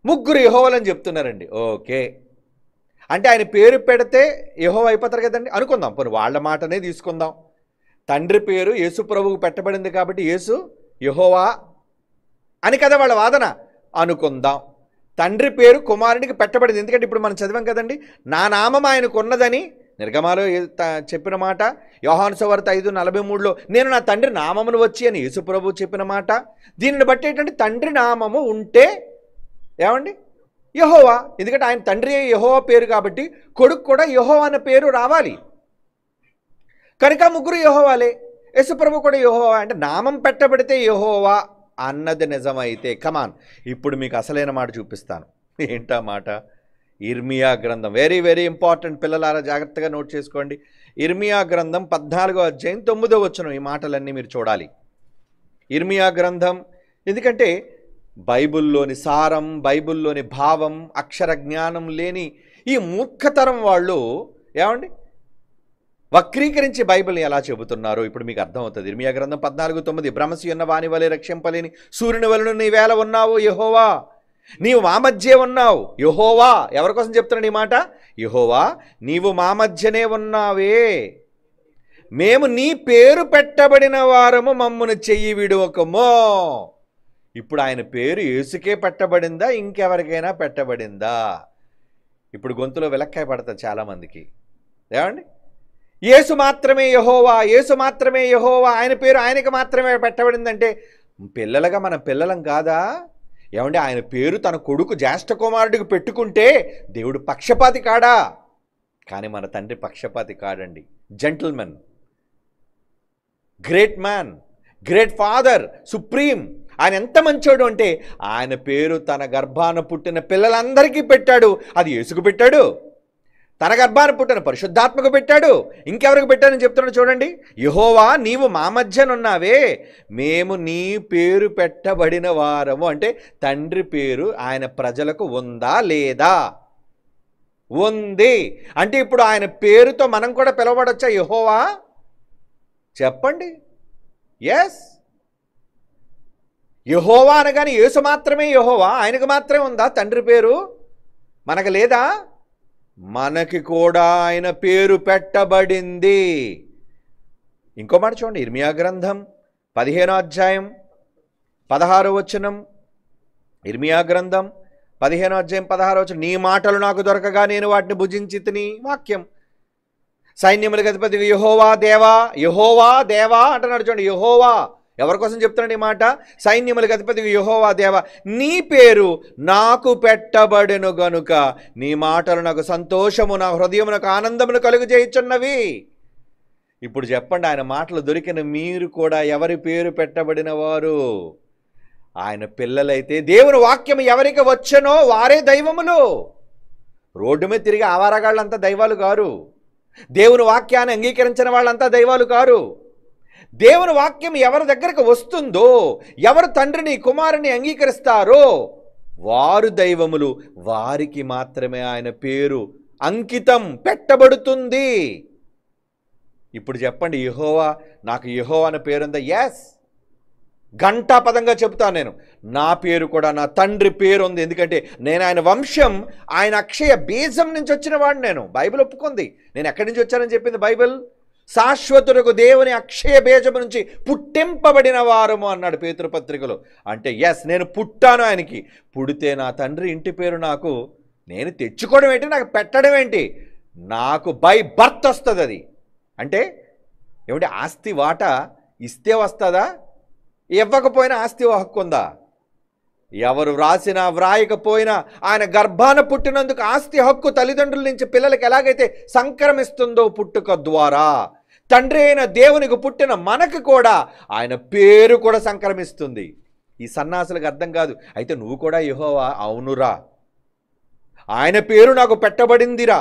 ముగ్గురు యెహోవాలు అని చెప్తున్నారండి. ఓకే, అంటే ఆయన పేరు పెడితే యెహోవా అయిపోతారు కదండి. అనుకుందాం, పోనీ వాళ్ళ మాటనే తీసుకుందాం. తండ్రి పేరు యేసు ప్రభువుకు పెట్టబడింది కాబట్టి యేసు యెహోవా అని కదా వాళ్ళ వాదన. అనుకుందాం, తండ్రి పేరు కుమారునికి పెట్టబడింది. ఎందుకంటే ఇప్పుడు మనం చదివాం కదండి, నా నామం ఆయనకు ఉన్నదని నిర్గమాలో చెప్పిన మాట, యోహాను సువార్త 5:43లో నేను నా తండ్రి నామమును వచ్చి అని యేసు ప్రభువు చెప్పిన మాట. దీనిని బట్టి ఏంటంటే తండ్రి నామము ఉంటే ఏమండి యెహోవా, ఎందుకంటే ఆయన తండ్రి యెహోవా పేరు కాబట్టి కొడుకు కూడా యెహోవా అన్న పేరు రావాలి. కనుక ముగ్గురు యెహోవాలే. యేసుప్రభు కూడా యెహోవా. అంటే నామం పెట్టబడితే యెహోవా అన్నది నిజమైతే, కమాన్, ఇప్పుడు మీకు అసలైన మాట చూపిస్తాను. ఏంటా మాట? ఇర్మియా గ్రంథం. వెరీ వెరీ ఇంపార్టెంట్ పిల్లలారా, జాగ్రత్తగా నోట్ చేసుకోండి. ఇర్మియా గ్రంథం 14వ అధ్యాయం 9వ వచనం. ఈ మాటలన్నీ మీరు చూడాలి. ఇర్మియా గ్రంథం, ఎందుకంటే బైబిల్లోని సారం, బైబిల్లోని భావం, అక్షర జ్ఞానం లేని ఈ మూర్ఖతరం వాళ్ళు ఏమండి వక్రీకరించి బైబిల్ని ఎలా చెబుతున్నారో ఇప్పుడు మీకు అర్థమవుతుంది. ఇర్మియా గ్రంథం 14:9, భ్రమసి ఉన్న వాని వలె రక్షింపలేని సూర్యుని వలన నీవేళ ఉన్నావు యెహోవా, నీవు మా మధ్య ఉన్నావు. యెహోవా ఎవరి కోసం చెప్తున్నాడు ఈ మాట? యెహోవా, నీవు మా మధ్యనే ఉన్నావే, మేము నీ పేరు పెట్టబడిన వారము, మమ్మును చెయ్యి విడువకమో. ఇప్పుడు ఆయన పేరు యేసుకే పెట్టబడిందా, ఇంకెవరికైనా పెట్టబడిందా? ఇప్పుడు గొంతులో విలక్కాయ పడతారు చాలామందికి. ఏమండి, యేసు మాత్రమే యెహోవా, యేసు మాత్రమే యెహోవా, ఆయన పేరు ఆయనకి మాత్రమే పెట్టబడిందంటే పిల్లలుగా మన పిల్లలం కాదా? ఏమంటే ఆయన పేరు తన కొడుకు జ్యేష్ఠ కుమారుడికి పెట్టుకుంటే దేవుడు పక్షపాతి కాడా? కానీ మన తండ్రి పక్షపాతి కాడండి. Gentlemen, great man, great father, supreme. ఆయన ఎంత మంచోడు అంటే ఆయన పేరు తన గర్భాన పుట్టిన పిల్లలందరికీ పెట్టాడు. అది యేసుకు పెట్టాడు, తన గర్భాన పుట్టిన పరిశుద్ధాత్మకు పెట్టాడు, ఇంకెవరికి పెట్టాడని చెప్తున్నాడు చూడండి. యెహోవా, నీవు మా మధ్యనున్నావే, మేము నీ పేరు పెట్టబడిన వారము. అంటే తండ్రి పేరు ఆయన ప్రజలకు ఉందా లేదా? ఉంది. అంటే ఇప్పుడు ఆయన పేరుతో మనం కూడా పిలవబడొచ్చా యెహోవా? చెప్పండి. ఎస్, యెహోవా అనగానే యేసు మాత్రమే యెహోవా, ఆయనకు మాత్రమే ఉందా తండ్రి పేరు? మనకు లేదా? మనకి కూడా ఆయన పేరు పెట్టబడింది. ఇంకో మాట చూడండి, ఇర్మియా గ్రంథం 15వ అధ్యాయం 16వ వచనం. ఇర్మియా గ్రంథం 15వ అధ్యాయం 16వ వచనం. నీ మాటలు నాకు దొరకగా నేను వాటిని భుజించి తిని. వాక్యం. సైన్యములకు అధిపతి యెహోవా దేవా, యెహోవా దేవా అంటున్నాడు చూడండి. యెహోవా ఎవరి కోసం చెప్తున్నాడు ఈ మాట? సైన్యములకు అధిపతి యెహోవా దేవా, నీ పేరు నాకు పెట్టబడెను గనుక నీ మాటలు నాకు సంతోషము, నా హృదయమునకు ఆనందమును కలుగజేయుచున్నవి. ఇప్పుడు చెప్పండి, ఆయన మాటలు దొరికిన మీరు కూడా ఎవరి పేరు పెట్టబడిన వారు? ఆయన పిల్లలైతే దేవుని వాక్యం ఎవరికి వచ్చనో వారే దైవములు. రోడ్డు మీద తిరిగి ఆవారగాళ్ళంతా దైవాలు కారు. దేవుని వాక్యాన్ని అంగీకరించిన వాళ్ళంతా దైవాలు కారు. దేవుని వాక్యం ఎవరి దగ్గరకు వస్తుందో, ఎవరు తండ్రిని కుమారుని అంగీకరిస్తారో వారు దైవములు. వారికి మాత్రమే ఆయన పేరు అంకితం పెట్టబడుతుంది. ఇప్పుడు చెప్పండి, యెహోవా, నాకు యెహోవా అనే పేరుందా? ఎస్, ఘంటాపదంగా చెబుతాను నేను. నా పేరు కూడా నా తండ్రి పేరు ఉంది, ఎందుకంటే నేను ఆయన వంశం, ఆయన అక్షయ బీజం నుంచి వచ్చిన వాడిని. నేను బైబిల్ ఒప్పుకుంది. నేను ఎక్కడి నుంచి వచ్చానని చెప్పింది బైబిల్. శాశ్వతులకు దేవుని అక్షయ బీజం నుంచి పుట్టింపబడిన వారము అన్నాడు పేతురుపత్రికలో. అంటే ఎస్, నేను పుట్టాను ఆయనకి. పుడితే నా తండ్రి ఇంటి పేరు నాకు నేను తెచ్చుకోవడం ఏంటి, నాకు పెట్టడం ఏంటి? నాకు బై బర్త్ వస్తుంది అది. అంటే ఏమిటి, ఆస్తి వాటా ఇస్తే వస్తుందా? ఇవ్వకపోయినా ఆస్తి హక్కు ఉందా? ఎవరు వ్రాసినా వ్రాయకపోయినా ఆయన గర్భాన పుట్టినందుకు ఆస్తి హక్కు తల్లిదండ్రుల నుంచి పిల్లలకి ఎలాగైతే సంక్రమిస్తుందో పుట్టుక ద్వారా, తండ్రి అయిన దేవునికి పుట్టిన మనకు కూడా ఆయన పేరు కూడా సంక్రమిస్తుంది. ఈ సన్నాసులకు అర్థం కాదు. అయితే నువ్వు కూడా యెహోవా? అవునురా, ఆయన పేరు నాకు పెట్టబడిందిరా.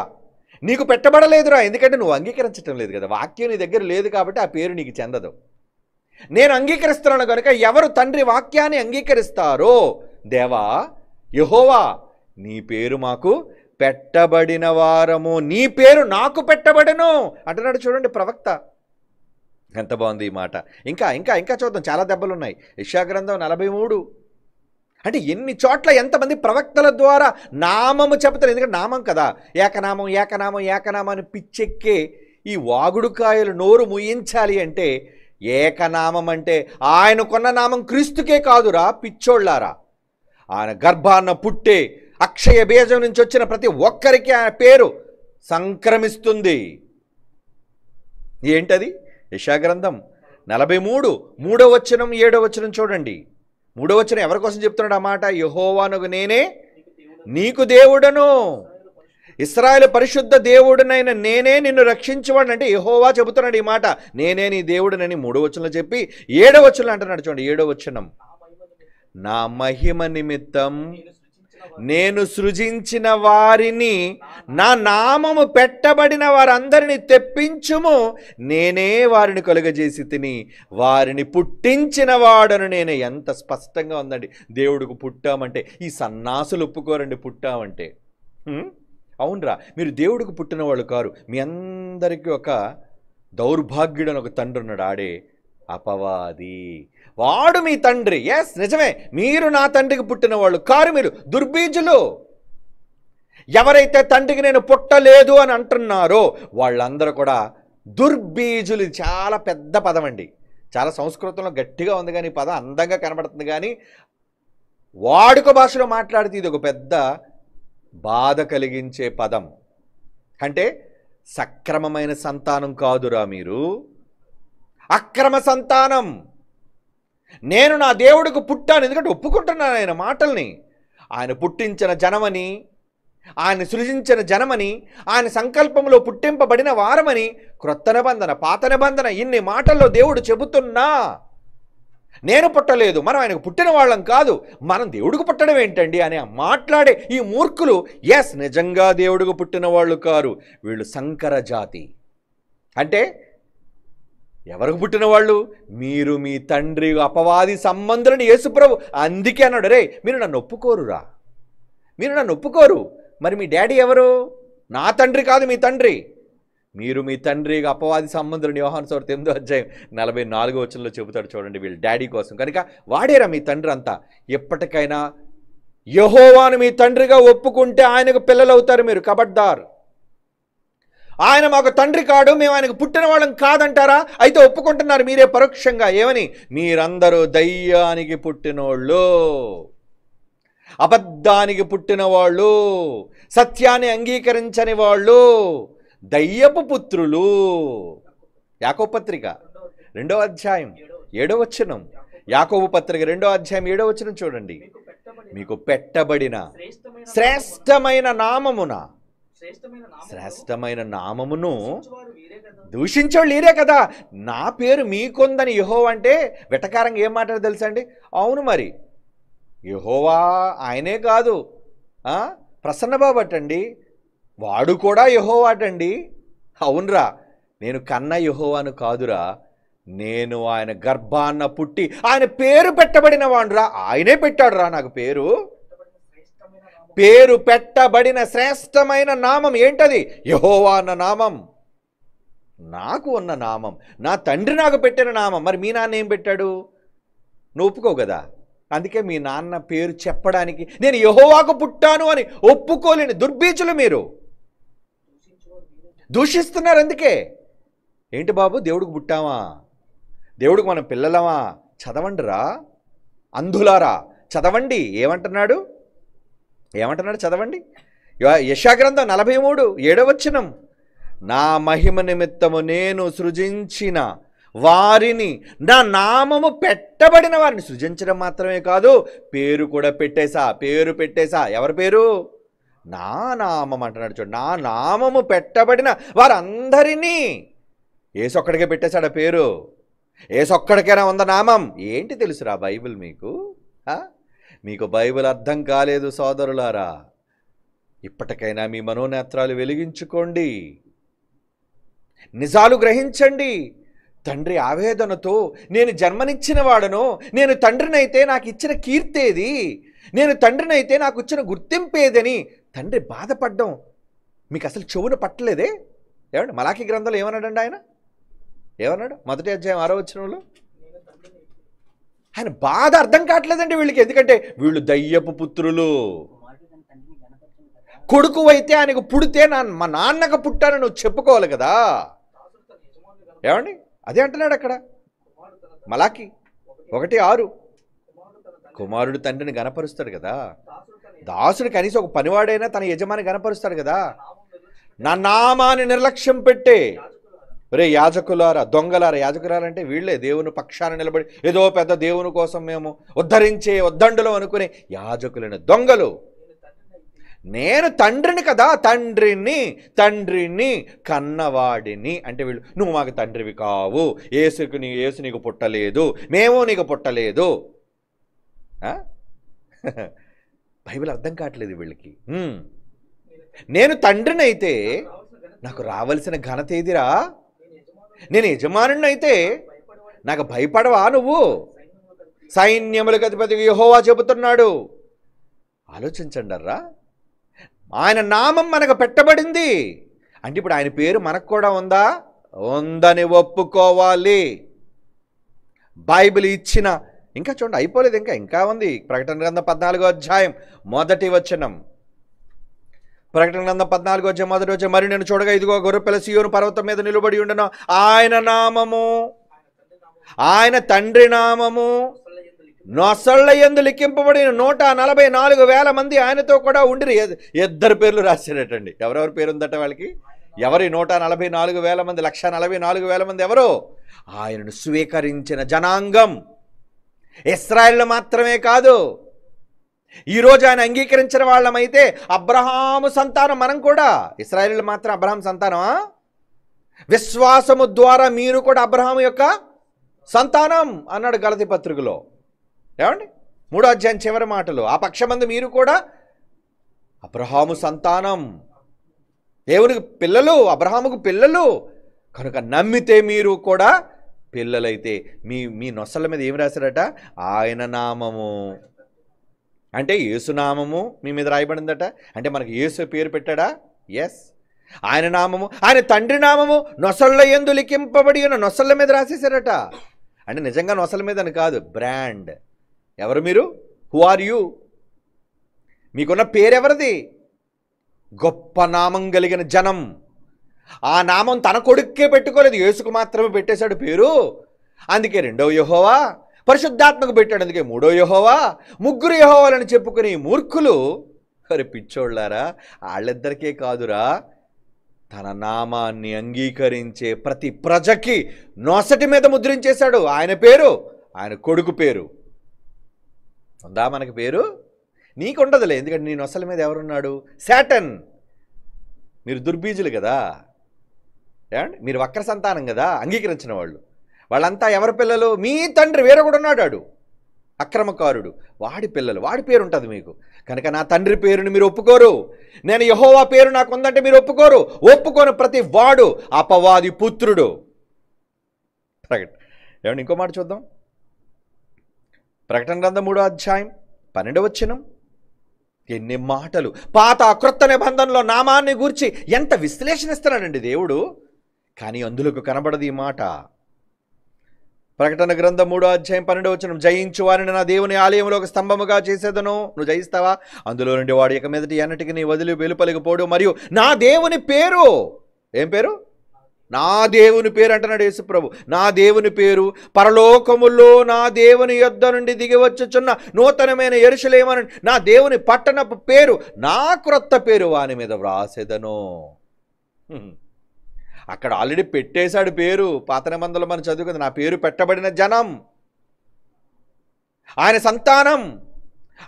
నీకు పెట్టబడలేదురా, ఎందుకంటే నువ్వు అంగీకరించటం లేదు కదా. వాక్యం నీ దగ్గర లేదు కాబట్టి ఆ పేరు నీకు చెందదు. నేను అంగీకరిస్తున్నాను కనుక ఎవరు తండ్రి వాక్యాన్ని అంగీకరిస్తారో, దేవా యెహోవా నీ పేరు మాకు పెట్టబడిన వారము, నీ పేరు నాకు పెట్టబడను అంటున్నాడు. చూడండి ప్రవక్త, ఎంత బాగుంది ఈ మాట. ఇంకా ఇంకా ఇంకా చూద్దాం, చాలా దెబ్బలు ఉన్నాయి. యెషయా గ్రంథం 43. అంటే ఎన్ని చోట్ల ఎంతమంది ప్రవక్తల ద్వారా నామము చెబుతారు. ఎందుకంటే నామం కదా, ఏకనామం ఏకనామం ఏకనామం అని పిచ్చెక్కే ఈ వాగుడుకాయలు నోరు ముయించాలి అంటే, ఏకనామం అంటే ఆయనకున్న నామం క్రీస్తుకే కాదురా పిచ్చోళ్ళారా. ఆయన గర్భాన్న పుట్టే అక్షయ బీజం నుంచి వచ్చిన ప్రతి ఒక్కరికి ఆయన పేరు సంక్రమిస్తుంది. ఏంటది? యెషయా గ్రంథం 43 3వ వచనం 7వ వచనం చూడండి. 3వ వచనం ఎవరి కోసం చెప్తున్నాడు ఆ మాట? యెహోవానగు నేనే నీకు దేవుడను, ఇశ్రాయేలు పరిశుద్ధ దేవుడనైన నేనే నిన్ను రక్షించేవాడు. అంటే యెహోవా చెబుతున్నాడు ఈ మాట, నేనే నీ దేవుడనని 3వ వచనంలో చెప్పి 7వ వచనంలో అంటున్నాడు. చూడండి 7వ వచనం, నా మహిమ నిమిత్తం నేను సృజించిన వారిని, నా నామము పెట్టబడిన వారందరినీ తెప్పించుము, నేనే వారిని కలుగజేసి తిని వారిని పుట్టించిన వాడను నేనే. ఎంత స్పష్టంగా ఉందండి. దేవుడికి పుట్టామంటే ఈ సన్నాసులు ఒప్పుకోరండి. పుట్టామంటే అవునరా, మీరు దేవుడికి పుట్టిన వాళ్ళు కారు. మీ అందరికీ ఒక దౌర్భాగ్యుడు అని ఒక తండ్రి ఉన్నాడు, ఆడే అపవాది. వాడు మీ తండ్రి. ఎస్, నిజమే, మీరు నా తండ్రికి పుట్టిన వాళ్ళు కారు, మీరు దుర్బీజులు. ఎవరైతే తండ్రికి నేను పుట్టలేదు అని అంటున్నారో వాళ్ళందరూ కూడా దుర్బీజులు. ఇది చాలా పెద్ద పదం అండి. చాలా సంస్కృతంలో గట్టిగా ఉంది కానీ పదం అందంగా కనబడుతుంది, కానీ వాడుక భాషలో మాట్లాడితే ఇది ఒక పెద్ద బాధ కలిగించే పదం. అంటే సక్రమమైన సంతానం కాదురా మీరు, అక్రమ సంతానం. నేను నా దేవుడికి పుట్టాను, ఎందుకంటే ఒప్పుకుంటున్నాను ఆయన మాటల్ని. ఆయన పుట్టించిన జనమని, ఆయన సృజించిన జనమని, ఆయన సంకల్పంలో పుట్టింపబడిన వారమని, క్రొత్త నిబంధన పాత నిబంధన ఇన్ని మాటల్లో దేవుడు చెబుతున్నా నేను పుట్టలేదు, మనం ఆయనకు పుట్టిన వాళ్ళం కాదు, మనం దేవుడికి పుట్టడం ఏంటండి అని మాట్లాడే ఈ మూర్ఖులు ఎస్ నిజంగా దేవుడికి పుట్టిన వాళ్ళు కారు. వీళ్ళు సంకర జాతి. అంటే ఎవరికి పుట్టిన వాళ్ళు? మీరు మీ తండ్రి అపవాది సంబంధులని యేసుప్రభు అందుకే అన్నాడు, రే మీరు నన్ను ఒప్పుకోరురా, మీరు నన్ను ఒప్పుకోరు. మరి మీ డాడీ ఎవరు? నా తండ్రి కాదు, మీ తండ్రి. మీరు మీ తండ్రి అపవాది సంబంధులని యోహాను సువార్త 8వ అధ్యాయం 44వ వచనంలో చెబుతాడు. చూడండి, వీళ్ళు డాడీ కోసం కనుక వాడేరా మీ తండ్రి అంతా. ఎప్పటికైనా యెహోవాను మీ తండ్రిగా ఒప్పుకుంటే ఆయనకు పిల్లలు అవుతారు మీరు. కబడ్దార్. ఆయన మాకు తండ్రి కాడు, మేము ఆయనకు పుట్టిన వాళ్ళం కాదంటారా? అయితే ఒప్పుకుంటున్నారు మీరే పరోక్షంగా. ఏమని? మీరందరూ దయ్యానికి పుట్టినోళ్ళు, అబద్ధానికి పుట్టిన వాళ్ళు, సత్యాన్ని అంగీకరించని వాళ్ళు, దయ్యపు పుత్రులు. యాకోబు పత్రిక 2వ అధ్యాయం 7వ వచనం. యాకోబు పత్రిక 2వ అధ్యాయం 7వ వచనం చూడండి. మీకు పెట్టబడిన శ్రేష్టమైన నామమున, శ్రేష్టమైన నామమును దూషించేవాళ్ళు మీరే కదా. నా పేరు మీకుందని యెహోవా అంటే వెటకారంగా ఏం మాట్లాడో తెలుసా అండి? అవును, మరి యెహోవా ఆయనే కాదు, ప్రసన్నబాబు అటండి, వాడు కూడా యెహోవాటండి. అవునరా, నేను కన్న యెహోవాను కాదురా, నేను ఆయన గర్భాన్న పుట్టి ఆయన పేరు పెట్టబడిన వాడురా. ఆయనే పెట్టాడురా నాకు పేరు. పేరు పెట్టబడిన శ్రేష్టమైన నామం ఏంటది? యెహోవా అన్న నామం. నాకు ఉన్న నామం, నా తండ్రి నాకు పెట్టిన నామం. మరి మీ నాన్న ఏం పెట్టాడు? నువ్వు ఒప్పుకోవు కదా. అందుకే మీ నాన్న పేరు చెప్పడానికి నేను యెహోవాకు పుట్టాను అని ఒప్పుకోలేని దుర్బీజులు మీరు. దూషిస్తున్నారు. అందుకే ఏంటి బాబు, దేవుడికి పుట్టామా, దేవుడికి మనం పిల్లలమా? చదవండిరా అంధులారా, చదవండి. ఏమంటున్నాడు చదవండి. యెషయా గ్రంథం 43:7 నా మహిమ నిమిత్తము నేను సృజించిన వారిని, నా నామము పెట్టబడిన వారిని, సృజించడం మాత్రమే కాదు పేరు కూడా పెట్టేశా. పేరు పెట్టేశా. ఎవరి పేరు? నా నామం అంటున్నాడు చూడు. నా నామము పెట్టబడిన వారందరినీ. ఏసొక్కడికే పెట్టేశాడు పేరు. ఏసొక్కడికైనా ఉంద నామం. ఏంటి తెలుసురా బైబిల్ మీకు? మీకు బైబిల్ అర్థం కాలేదు సోదరులారా. ఇప్పటికైనా మీ మనోనేత్రాలు వెలిగించుకోండి, నిజాలు గ్రహించండి. తండ్రి ఆవేదనతో నేను జన్మనిచ్చిన వాడను, నేను తండ్రినైతే నాకు ఇచ్చిన కీర్తేది, నేను తండ్రినైతే నాకు ఇచ్చిన గుర్తింపేదని తండ్రి బాధపడ్డం మీకు అసలు చెవున పట్టలేదే? ఏమండి మలాకి గ్రంథంలో ఏమన్నాడండి ఆయన? ఏమన్నాడు? 1వ అధ్యాయం 6వ వచనంలో ఆయన బాధ అర్థం కావట్లేదండి వీళ్ళకి. ఎందుకంటే వీళ్ళు దయ్యపు పుత్రులు. కొడుకు అయితే ఆయనకు పుడితే మా నాన్నకు పుట్టానని నువ్వు చెప్పుకోవాలి కదా. ఏమండి అదే అంటున్నాడు అక్కడ మలాకి 1:6. కుమారుడు తండ్రిని గనపరుస్తాడు కదా. దాసుడు కనీసం ఒక పనివాడైనా తన యజమాని గనపరుస్తాడు కదా. నా నామాన్ని నిర్లక్ష్యం పెట్టే రే యాజకులారా, దొంగలారా. యాజకులారా అంటే వీళ్ళే దేవుని పక్షాన నిలబడి ఏదో పెద్ద దేవుని కోసం మేము ఉద్ధరించే ఉద్దండులు అనుకునే యాజకులైన దొంగలు. నేను తండ్రిని కదా, తండ్రిని కన్నవాడిని అంటే వీళ్ళు. నువ్వు మాకు తండ్రివి కావు, యేసు నీకు పుట్టలేదు, మేము నీకు పుట్టలేదు. బైబిల్ అర్థం కావట్లేదు వీళ్ళకి. నేను తండ్రిని అయితే నాకు రావలసిన ఘనత ఏదిరా? నేను యజమానుని అయితే నాకు భయపడవా నువ్వు? సైన్యములకు అధిపతి యెహోవా చెబుతున్నాడు. ఆలోచించండి అర్రా. ఆయన నామం మనకు పెట్టబడింది అంటే ఇప్పుడు ఆయన పేరు మనకు కూడా ఉందా? ఉందని ఒప్పుకోవాలి. బైబిల్ ఇచ్చిన ఇంకా చూడండి అయిపోలేదు, ఇంకా ఉంది. ప్రకటన గ్రంథం 14వ అధ్యాయం 1వ వచనం. ప్రకటన గ్రంథం 14వ అధ్యాయం 1వ వచనం. మరి నేను చూడగా ఇదిగో గొర్రెపిల్ల సీయోను పర్వతం మీద నిలబడి ఉండను, ఆయన నామము, ఆయన తండ్రి నామము నొసళ్ళ యందు లిఖింపబడిన 144,000 మంది ఆయనతో కూడా ఉండిరి. 2 పేర్లు రాశారటండి. ఎవరెవరి పేరు ఉందట వాళ్ళకి? ఎవరి 144,000 మంది? 144,000 మంది ఎవరు? ఆయనను స్వీకరించిన జనాంగం. ఇశ్రాయేలు మాత్రమే కాదు, ఈరోజు ఆయన అంగీకరించిన వాళ్ళమైతే అబ్రహాము సంతానం మనం కూడా. ఇశ్రాయేలు మాత్రం అబ్రహాం సంతానమా? విశ్వాసము ద్వారా మీరు కూడా అబ్రహాము యొక్క సంతానం అన్నాడు గలతీ పత్రికలో. ఏమండి 3వ అధ్యాయం చివరి మాటలు. ఆ పక్షమందు మీరు కూడా అబ్రహాము సంతానం, దేవునికి పిల్లలు, అబ్రహాముకు పిల్లలు కనుక నమ్మితే మీరు కూడా పిల్లలైతే మీ నొసళ్ళ మీద ఏమి రాశారట? ఆయన నామము అంటే యేసునామము మీ మీద రాయబడిందట. అంటే మనకు యేసు పేరు పెట్టాడా? ఎస్. ఆయన నామము, ఆయన తండ్రి నామము నొసళ్ళ యందు లిఖింపబడి ఉన్న నొసళ్ళ మీద రాసేసారట. అంటే నిజంగా నొసళ్ళ మీద అని కాదు, బ్రాండ్. ఎవరు మీరు? Who are you? మీకున్న పేరెవరిది? గొప్ప నామం కలిగిన జనం. ఆ నామం తన కొడుక్కే పెట్టుకోలేదు, యేసుకు మాత్రమే పెట్టేశాడు పేరు. అందుకే 2వ యెహోవా, పరిశుద్ధాత్మకు పెట్టాడు, అందుకే 3వ యెహోవా. 3 యెహోవాలని చెప్పుకునే మూర్ఖులు, మరి పిచ్చోళ్ళారా, వాళ్ళిద్దరికే కాదురా, తన నామాన్ని అంగీకరించే ప్రతి ప్రజకి నొసటి మీద ముద్రించేశాడు ఆయన పేరు, ఆయన కొడుకు పేరు. ఉందా మనకి పేరు? నీకుండదులే, ఎందుకంటే నీ నొసల మీద ఎవరున్నాడు? శాటన్. మీరు దుర్బీజులు కదా, ఏమండి? మీరు వక్ర సంతానం కదా, అంగీకరించిన వాళ్ళు. వాళ్ళంతా ఎవరి పిల్లలు? మీ తండ్రి వేరే కూడా ఉన్నాడు, వాడు అక్రమకారుడు, వాడి పిల్లలు, వాడి పేరు ఉంటుంది మీకు. కనుక నా తండ్రి పేరుని మీరు ఒప్పుకోరు, నేను యెహోవా పేరు నాకు ఉందంటే మీరు ఒప్పుకోరు. ఒప్పుకొని ప్రతి వాడు అపవాది పుత్రుడు. ఏమండి ఇంకో మాట చూద్దాం. ప్రకటన గ్రంథం 3వ అధ్యాయం 12వ వచనం. ఎన్ని మాటలు! పాత క్రొత్త నిబంధనలో నామాన్ని గూర్చి ఎంత విశ్లేషణ ఇస్తున్నాడండి దేవుడు. కానీ అందులోకి కనబడదు ఈ మాట. ప్రకటన గ్రంథం 3:12 జయించు వారిని నా దేవుని ఆలయంలో ఒక స్తంభముగా చేసేదను. నువ్వు జయిస్తావా? అందులో నుండి వాడు ఇక మీదటి ఎన్నటికి నీ వదిలి వెలుపలిగిపోడు. మరియు నా దేవుని పేరు, ఏం పేరు? నా దేవుని పేరు అంటున్నాడు యేసుప్రభు. నా దేవుని పేరు పరలోకములో నా దేవుని యొద్ద నుండి దిగి వచ్చుచున్న నూతనమైన యెరూషలేము నా దేవుని పట్టణపు పేరు, నా క్రొత్త పేరు వాని మీద వ్రాసెదను. అక్కడ ఆల్రెడీ పెట్టేశాడు పేరు. పాత నిబంధనలో మనం చదువుకుంది, నా పేరు పెట్టబడిన జనం, ఆయన సంతానం,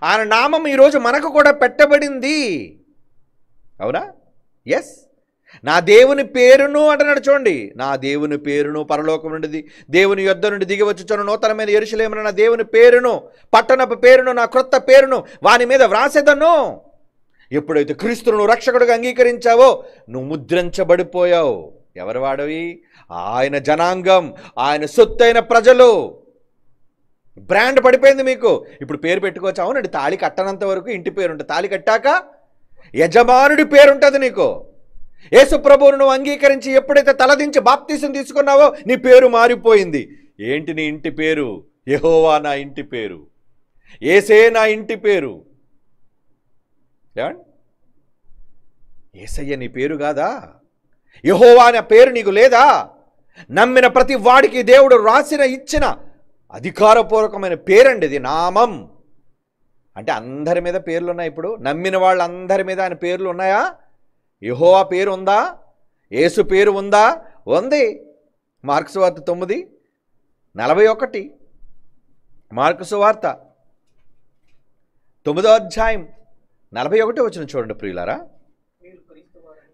ఆయన నామం ఈరోజు మనకు కూడా పెట్టబడింది. అవునా? ఎస్, నా దేవుని పేరును అంటున్నాడు చూడండి. నా దేవుని పేరును పరలోకం నుండి దేవుని యొద్ద నుండి దిగి వచ్చుచున్న నూతనమైన యెరూషలేమున నా దేవుని పేరును, పట్టణపు పేరును, నా క్రొత్త పేరును వాని మీద వ్రాసెదను. ఎప్పుడైతే క్రీస్తును రక్షకుడిగా అంగీకరించావో నువ్వు ముద్రించబడిపోయావు. ఎవరు వాడవి? ఆయన జనాంగం, ఆయన సొత్తైన ప్రజలు. బ్రాండ్ పడిపోయింది మీకు. ఇప్పుడు పేరు పెట్టుకోవచ్చు. అవునండి, తాళి కట్టనంత వరకు ఇంటి పేరు ఉంటుంది. తాళి కట్టాక యజమానుడి పేరు ఉంటుంది నీకు. యేసు ప్రభువును నువ్వు అంగీకరించి ఎప్పుడైతే తలదించి బాప్తీసం తీసుకున్నావో నీ పేరు మారిపోయింది. ఏంటి నీ ఇంటి పేరు? యెహోవా నా ఇంటి పేరు, యేసే నా ఇంటి పేరు. యేసయ్య నీ పేరు కాదా? యెహోవా అనే పేరు నీకు లేదా? నమ్మిన ప్రతి వాడికి దేవుడు రాసిన ఇచ్చిన అధికారపూర్వకమైన పేరండి ఇది, నామం. అంటే అందరి మీద పేర్లు ఉన్నాయి. ఇప్పుడు నమ్మిన వాళ్ళందరి మీద ఆయన పేర్లు ఉన్నాయా? యెహోవా పేరు ఉందా? యేసు పేరు ఉందా? ఉంది. మార్కు సువార్త 9:41. మార్కు సువార్త 9:41 చూడండి ప్రియులారా.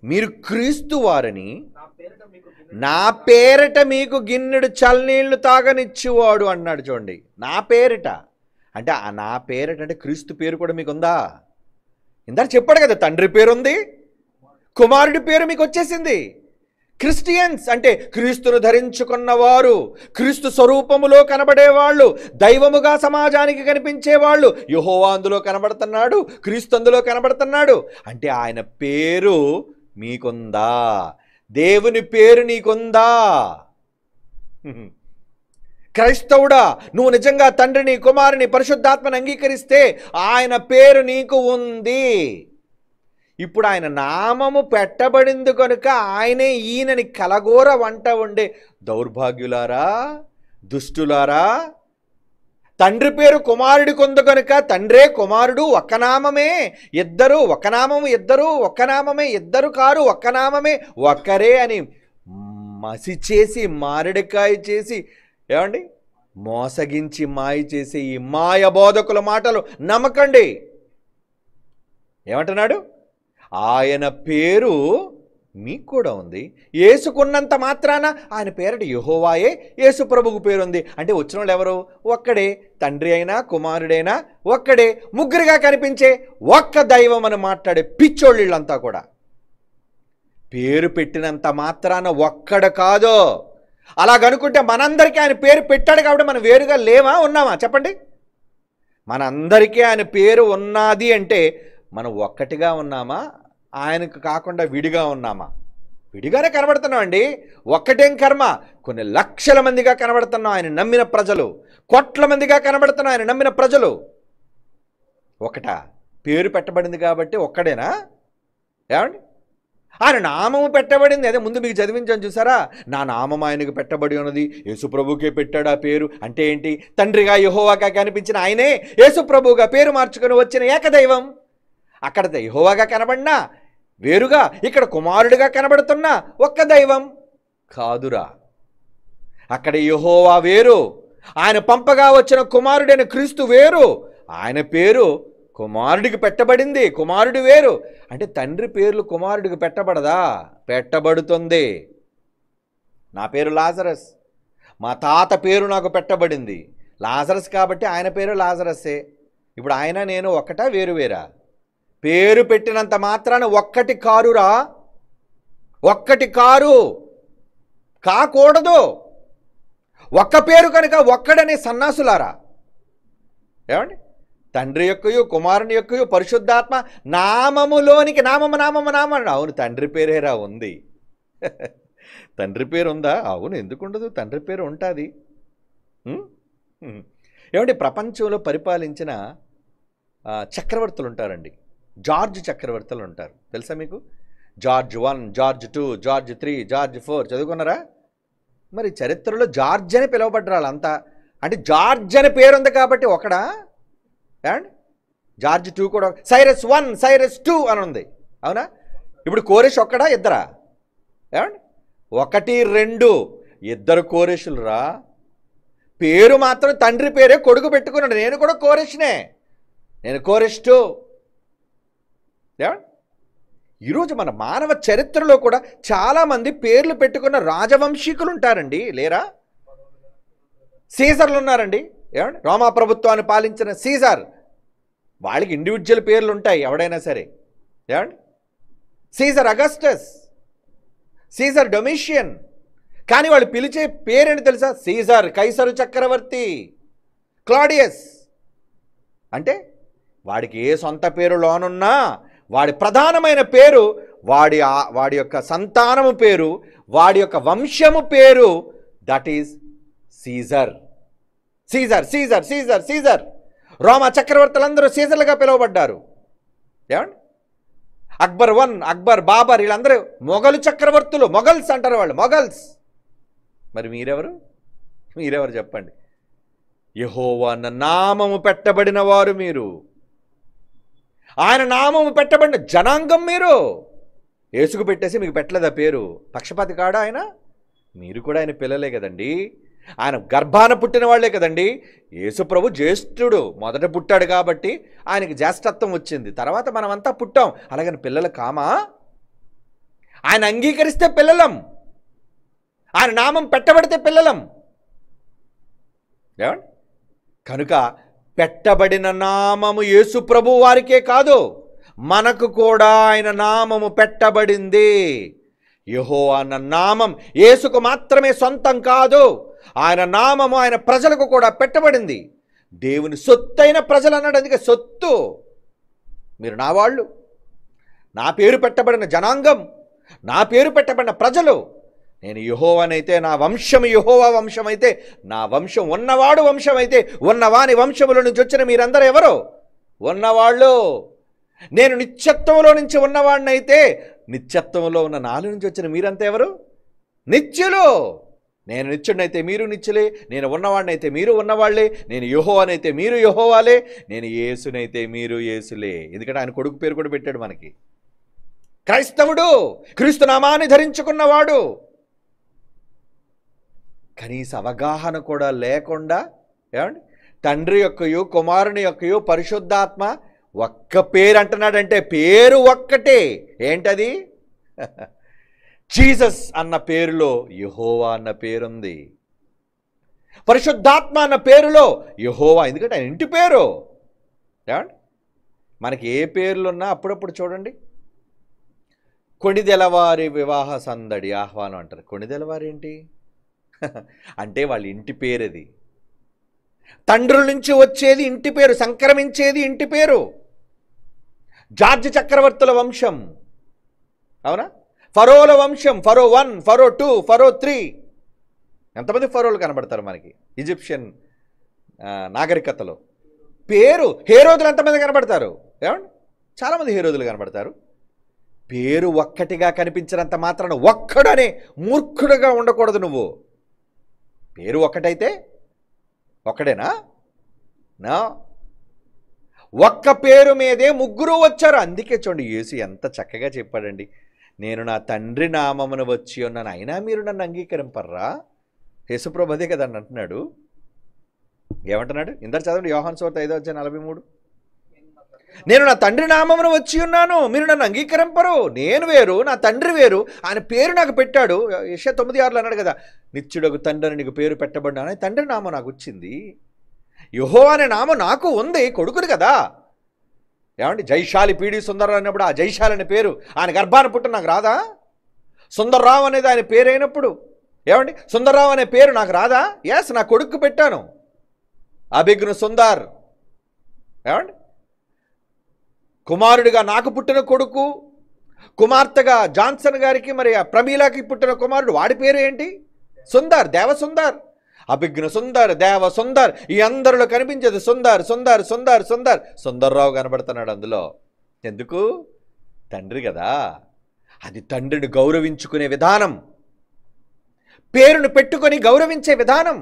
మీరు క్రీస్తు వారని నా పేరిట మీకు గిన్నెడు చల్లనీళ్లు తాగనిచ్చేవాడు అన్నాడు చూడండి. నా పేరిట అంటే ఆ నా పేరిట అంటే క్రీస్తు పేరు కూడా మీకు ఉందా? ఇందాక చెప్పాడు కదా, తండ్రి పేరు ఉంది, కుమారుడి పేరు మీకు వచ్చేసింది. క్రిస్టియన్స్ అంటే క్రీస్తును ధరించుకున్నవారు, క్రీస్తు స్వరూపములో కనబడేవాళ్ళు, దైవముగా సమాజానికి కనిపించేవాళ్ళు. యెహోవా అందులో కనబడుతున్నాడు, క్రీస్తు అందులో కనబడుతున్నాడు. అంటే ఆయన పేరు మీకుందా? దేవుని పేరు నీకుందా? క్రైస్తవుడా, నువ్వు నిజంగా తండ్రిని, కుమారుని, పరిశుద్ధాత్మని అంగీకరిస్తే ఆయన పేరు నీకు ఉంది. ఇప్పుడు ఆయన నామము పెట్టబడింది కనుక ఆయనే ఈయనని కలగోర వంట వండే దౌర్భాగ్యులారా, దుష్టులారా. తండ్రి పేరు కుమారుడికి ఉంది కనుక తండ్రే కుమారుడు ఒక్క నామమే, ఇద్దరు ఒక నామము, ఇద్దరు ఒక్క నామమే, ఇద్దరు కారు ఒక్క నామమే, ఒక్కరే అని మసి చేసి మామిడికాయ చేసి ఏమండి మోసగించి మాయ చేసి ఈ మాయ బోధకుల మాటలు నమ్మకండి. ఏమంటున్నాడు? ఆయన పేరు మీకు కూడా ఉంది. యేసుకున్నంత మాత్రాన ఆయన పేరట యెహోవాయే యేసు ప్రభుకు పేరుంది. అంటే వచ్చిన వాళ్ళు ఎవరు? ఒక్కడే. తండ్రి అయినా కుమారుడైనా ఒక్కడే. ముగ్గురుగా కనిపించే ఒక్క దైవం అని మాట్లాడే పిచ్చోళ్ళంతా కూడా పేరు పెట్టినంత మాత్రాన ఒక్కడ కాదు. అలాగనుకుంటే మనందరికీ ఆయన పేరు పెట్టాడు కాబట్టి మనం వేరుగా లేవా, ఉన్నామా? చెప్పండి. మనందరికీ ఆయన పేరు ఉన్నది అంటే మనం ఒక్కటిగా ఉన్నామా, ఆయనకు కాకుండా విడిగా ఉన్నామా? విడిగానే కనబడుతున్నాం అండి. ఒక్కటేం కర్మ, కొన్ని లక్షల మందిగా కనబడుతున్నాం ఆయన నమ్మిన ప్రజలు, కోట్ల మందిగా కనబడుతున్నాం ఆయన నమ్మిన ప్రజలు. ఒకటా? పేరు పెట్టబడింది కాబట్టి ఒక్కడేనా? ఏమండి? ఆయన నామము పెట్టబడింది. అదే ముందు మీకు చదివించాను చూసారా, నా నామం ఆయనకు పెట్టబడి ఉన్నది, యేసుప్రభుకే పెట్టాడు ఆ పేరు. అంటే ఏంటి? తండ్రిగా యెహోవాగా కనిపించిన ఆయనే యేసుప్రభుగా పేరు మార్చుకొని వచ్చిన ఏకదైవం. అక్కడ యెహోవాగా కనబడినా వేరుగా, ఇక్కడ కుమారుడిగా కనబడుతున్నా ఒక్క దైవం కాదురా. అక్కడ యెహోవా వేరు, ఆయన పంపగా వచ్చిన కుమారుడైన క్రీస్తు వేరు, ఆయన పేరు కుమారుడికి పెట్టబడింది, కుమారుడు వేరు. అంటే తండ్రి పేర్లు కుమారుడికి పెట్టబడదా? పెట్టబడుతుంది. నా పేరు లాజరస్, మా తాత పేరు నాకు పెట్టబడింది లాజరస్ కాబట్టి ఆయన పేరు లాజరస్సే. ఇప్పుడు ఆయన నేను ఒక్కటా వేరువేరా? పేరు పెట్టినంత మాత్రాన ఒక్కటి కారురా, ఒక్కటి కారు కాకూడదు. ఒక్క పేరు కనుక ఒక్కడనే సన్నాసులారా. ఏమండి? తండ్రి యొక్కయు కుమారుని యొక్కయు పరిశుద్ధాత్మ నామములోనికి నామము నామము నామం. అవును, తండ్రి పేరేరా ఉంది. తండ్రి పేరు ఉందా? అవును, ఎందుకు ఉండదు? తండ్రి పేరు ఉంటుంది. ఉం? ఉం. ఏమంటే ప్రపంచంలో పరిపాలించిన చక్రవర్తులు ఉంటారండి. జార్జ్ చక్రవర్తులు ఉంటారు, తెలుసా మీకు? George 1, George 2, George 3, George 4 చదువుకున్నారా? మరి చరిత్రలో జార్జ్ అని పిలువబడ్డారు వాళ్ళంతా. అంటే జార్జ్ అని పేరుంది కాబట్టి ఒకడా? ఏమండి, జార్జ్ 2 కూడా, సైరస్ 1, సైరస్ 2 అని ఉంది, అవునా? ఇప్పుడు కోరెష్ ఒక్కడా ఇద్దరా? ఏమండి, 1, 2 ఇద్దరు కోరెషులు రా. పేరు మాత్రం తండ్రి పేరే కొడుకు పెట్టుకున్నాడు. నేను కూడా కోరెష్నే, నేను కోరెష్ 2. ఏమండి, ఈరోజు మన మానవ చరిత్రలో కూడా చాలామంది పేర్లు పెట్టుకున్న రాజవంశీకులు ఉంటారండి, లేరా? సీజర్లు ఉన్నారండి. ఏమండి, రోమా ప్రభుత్వాన్ని పాలించిన సీజర్, వాళ్ళకి ఇండివిజువల్ పేర్లు ఉంటాయి ఎవడైనా సరే. ఏమండి, సీజర్ అగస్టస్, సీజర్ డొమిషియన్, కానీ వాళ్ళు పిలిచే పేరేంటి తెలుసా? సీజర్, కైసరు చక్రవర్తి, క్లాడియస్. అంటే వాడికి ఏ సొంత పేరు లోనున్నా వాడి ప్రధానమైన పేరు, వాడి యొక్క సంతానము పేరు, వాడి యొక్క వంశము పేరు, that is Caesar. Caesar, Caesar, Caesar, Caesar. రోమా చక్రవర్తులందరూ సీజర్లుగా పిలువబడ్డారు. ఏమండి, అక్బర్ 1, అక్బర్, బాబర్, వీళ్ళందరూ మొఘలు చక్రవర్తులు, మొఘల్స్ అంటారు వాళ్ళు, మొఘల్స్. మరి మీరెవరు చెప్పండి? యెహోవా అన్న నామము పెట్టబడిన వారు మీరు, ఆయన నామము పెట్టబడిన జనాంగం మీరు. యేసుకు పెట్టేసి మీకు పెట్టలేదా పేరు? పక్షపాతి కాడా ఆయన? మీరు కూడా ఆయన పిల్లలే కదండి, ఆయన గర్భాన పుట్టిన వాళ్లే కదండి. యేసు ప్రభు జ్యేష్ఠుడు, మొదట పుట్టాడు కాబట్టి ఆయనకి జ్యేష్ఠత్వం వచ్చింది. తర్వాత మనమంతా పుట్టాం, అలాగని పిల్లలు కామా? ఆయన అంగీకరిస్తే పిల్లలం, ఆయన నామం పెట్టబడితే పిల్లలం. ఏమండి, కనుక పెట్టబడిన నామము యేసు ప్రభు వారికే కాదు, మనకు కూడా ఆయన నామము పెట్టబడింది. యెహోవా అన్న నామం యేసుకు మాత్రమే సొంతం కాదు, ఆయన నామము ఆయన ప్రజలకు కూడా పెట్టబడింది. దేవుని సొత్తైన ప్రజలు అన్నాడు, అందుకే సొత్తు. మీరు నా వాళ్ళు, నా పేరు పెట్టబడిన జనాంగం, నా పేరు పెట్టబడిన ప్రజలు. నేను యెహోవానైతే, నా వంశము యెహోవా వంశం అయితే, నా వంశం ఉన్నవాడు వంశం అయితే, ఉన్నవాని వంశముల నుంచి వచ్చిన మీరందరూ ఎవరు? ఉన్నవాళ్ళు. నేను నిత్యత్వంలో నుంచి ఉన్నవాడినైతే, నిత్యత్వంలో ఉన్న నాలో నుంచి వచ్చిన మీరంతా ఎవరు? నిత్యులు. నేను నిత్యుడినైతే మీరు నిత్యులే, నేను ఉన్నవాడినైతే మీరు ఉన్నవాళ్లే, నేను యెహోవానైతే మీరు యెహోవాలే, నేను యేసునైతే మీరు యేసులే. ఎందుకంటే ఆయన కొడుకు పేరు కూడా పెట్టాడు మనకి. క్రైస్తవుడు, క్రీస్తు నామాన్ని ధరించుకున్నవాడు. కనీస అవగాహన కూడా లేకుండా, ఏమండి, తండ్రి యొక్కయో కుమారుని యొక్కయో పరిశుద్ధాత్మ ఒక్క పేరు అంటున్నాడంటే పేరు ఒక్కటే. ఏంటది? జీసస్ అన్న పేరులో యెహోవా అన్న పేరుంది, పరిశుద్ధాత్మ అన్న పేరులో యెహోవా, ఎందుకంటే ఆయన ఇంటి పేరు. ఏమండి, మనకి ఏ పేర్లున్నా అప్పుడప్పుడు చూడండి, కొణిదెలవారి వివాహ సందడి ఆహ్వానం అంటారు. కొణిదెలవారి ఏంటి అంటే వాళ్ళ ఇంటి పేరుది. తండ్రుల నుంచి వచ్చేది ఇంటి పేరు, సంక్రమించేది ఇంటి పేరు. జార్జ్ చక్రవర్తుల వంశం, అవునా? ఫరోల వంశం, ఫరో 1, ఫరో 2, ఫరో 3. ఎంతమంది ఫరోలు కనబడతారు మనకి ఈజిప్షియన్ నాగరికతలో? పేరు. హేరోదులు ఎంతమంది కనబడతారు? ఏమండి, చాలామంది హేరోదులు కనబడతారు. పేరు ఒక్కటిగా కనిపించినంత మాత్రాన ఒక్కడనే మూర్ఖుడుగా ఉండకూడదు నువ్వు. పేరు ఒక్కటైతే ఒక్కడేనా? నా ఒక్క పేరు మీదే ముగ్గురు వచ్చారు. అందుకే చూడండి, యేసు ఎంత చక్కగా చెప్పాడండి, నేను నా తండ్రి నామమును వచ్చి ఉన్నాను, అయినా మీరు నన్ను అంగీకరింపర్రా. యేసుప్రభు అదే కదండి అంటున్నాడు. ఏమంటున్నాడు? ఇందరు చదవండి, యోహాను సువార్త 5:43. నేను నా తండ్రి నామమును వచ్చి ఉన్నాను, మీరు నన్ను అంగీకరింపరు. నేను వేరు, నా తండ్రి వేరు, ఆయన పేరు నాకు పెట్టాడు. యెషయా 9:6 అన్నాడు కదా, నిత్యుడగు తండ్రి నీకు పేరు పెట్టబడినా, తండ్రి నామం నాకు వచ్చింది. యెహోవా అనే నామం నాకు ఉంది, కొడుకుని కదా. ఏమండి, జైశాలి పీడి సుందరరావు అన్నప్పుడు ఆ జైశాలి అనే పేరు ఆయన గర్భాన్ని పుట్టిన నాకు రాదా? సుందర్రావు అనేది ఆయన పేరు అయినప్పుడు, ఏమండి, సుందర్రావు అనే పేరు నాకు రాదా? ఎస్, నా కొడుకు పెట్టాను, అభిజ్ఞ సుందర్. ఏమండి, కుమారుడిగా నాకు పుట్టిన కొడుకు, కుమార్తెగా జాన్సన్ గారికి, మరి ప్రమీలాకి పుట్టిన కుమారుడు, వాడి పేరు ఏంటి? సుందర్, దేవసుందర్. అభిజ్ఞ సుందర్, దేవ సుందర్, ఈ అందరిలో కనిపించేది సుందర్ సుందర్ సుందర్ సుందర్. సుందర్రావు కనబడుతున్నాడు అందులో. ఎందుకు? తండ్రి కదా. అది తండ్రిని గౌరవించుకునే విధానం, పేరును పెట్టుకొని గౌరవించే విధానం,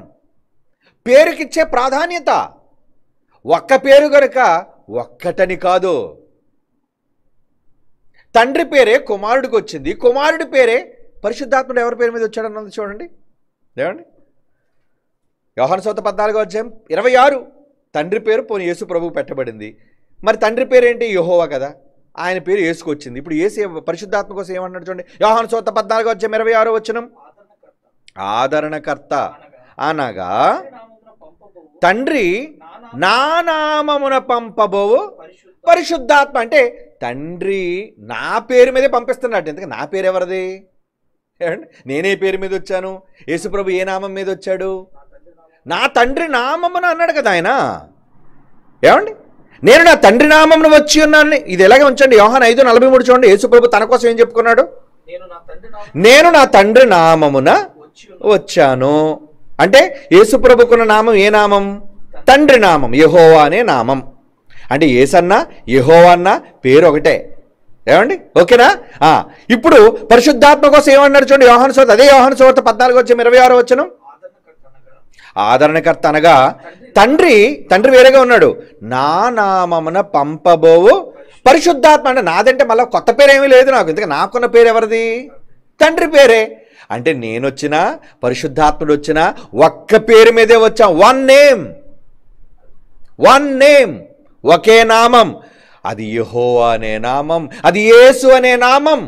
పేరుకిచ్చే ప్రాధాన్యత. ఒక్క పేరు గనుక ఒక్కటని కాదు. తండ్రి పేరే కుమారుడికి వచ్చింది, కుమారుడి పేరే పరిశుద్ధాత్ముడు ఎవరి పేరు మీద వచ్చాడన్నది చూడండి. ఏమండి? యోహాను సువార్త 14:26 తండ్రి పేరు పోనీ యేసు ప్రభువు పెట్టబడింది. మరి తండ్రి పేరు ఏంటి? యెహోవా కదా. ఆయన పేరు యేసుకు వచ్చింది. ఇప్పుడు యేసు పరిశుద్ధాత్మ కోసం ఏమన్నాడు చూడండి. యోహాను సువార్త 14:26 ఆదరణకర్త అనగా తండ్రి నా నామమున పంపబోవు పరిశుద్ధాత్మ. అంటే తండ్రి నా పేరు మీదే పంపిస్తున్నాడు. ఎందుకంటే నా పేరు ఎవరిది? నేనే పేరు మీద వచ్చాను. యేసుప్రభు ఏ నామం మీద వచ్చాడు? నా తండ్రి నామమున అన్నాడు కదా ఆయన. ఏమండి? నేను నా తండ్రి నామమున వచ్చి ఉన్నాను. ఇది ఎలాగే ఉంచండి. యోహాను 5:43 చూడండి. యేసుప్రభు తన కోసం ఏం చెప్పుకున్నాడు? నేను నా తండ్రి నామమున వచ్చాను. అంటే యేసుప్రభుకున్న నామం ఏ నామం? తండ్రి నామం, యెహోవా అనే నామం. అంటే యేసన్నా యెహోవా అన్న పేరు ఒకటే. ఏమండి? ఓకేనా? ఇప్పుడు పరిశుద్ధాత్మ కోసం ఏమన్నాడు చూడండి. యోహాను సువార్త, అదే యోహాను సువార్త 14:26 ఆదరణకర్త అనగా తండ్రి వేరేగా ఉన్నాడు. నా నామమున పంపబోవు పరిశుద్ధాత్మ. అంటే నాదంటే మళ్ళీ కొత్త పేరు ఏమీ లేదు నాకు. ఎందుకంటే నాకున్న పేరు ఎవరిది? తండ్రి పేరే. అంటే నేను వచ్చినా పరిశుద్ధాత్ముడు వచ్చినా ఒక్క పేరు మీదే వచ్చాం. వన్ నేమ్, ఒకే నామం. అది యెహోవా అనే నామం, అది యేసు అనే నామం.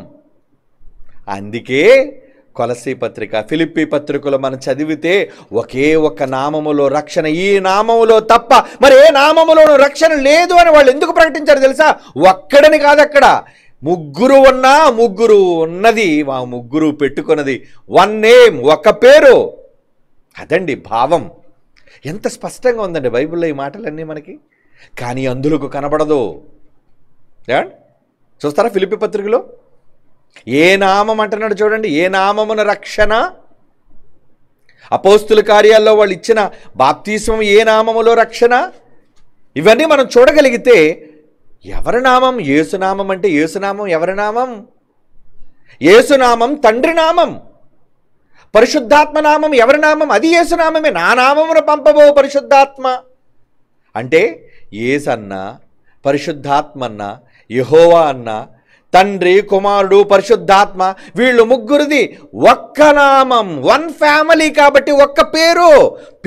అందుకే కొలసీ పత్రిక, ఫిలిప్పీ పత్రికలో మనం చదివితే ఒకే ఒక నామములో రక్షణ, ఈ నామములో తప్ప మరి ఏ నామములోనూ రక్షణ లేదు అని వాళ్ళు ఎందుకు ప్రకటించారు తెలుసా? ఒక్కడని కాదు, అక్కడ ముగ్గురు ఉన్నా ముగ్గురు ఉన్నది, మా ముగ్గురు పెట్టుకున్నది వన్ నేమ్, ఒక పేరు. అదండి భావం. ఎంత స్పష్టంగా ఉందండి బైబిల్లో ఈ మాటలన్నీ మనకి. కానీ అందులోకి కనబడదు. చూస్తారా ఫిలిప్పీ పత్రికలో ఏ నామం అంటున్నాడు చూడండి. ఏ నామమున రక్షణ? అపోస్తుల కార్యాల్లో వాళ్ళు ఇచ్చిన బాప్తిస్మం ఏ నామములో రక్షణ? ఇవన్నీ మనం చూడగలిగితే ఎవరి నామం? యేసునామం. అంటే యేసునామం ఎవరి నామం? యేసునామం తండ్రి నామం. పరిశుద్ధాత్మ నామం ఎవరి నామం? అది యేసునామమే. నా నామమున పంపబో పరిశుద్ధాత్మ. అంటే యేసన్న, పరిశుద్ధాత్మన్న, యెహోవా అన్న, తండ్రి, కుమారుడు, పరిశుద్ధాత్మ, వీళ్ళు ముగ్గురిది ఒక్క నామం, వన్ ఫ్యామిలీ. కాబట్టి ఒక్క పేరు,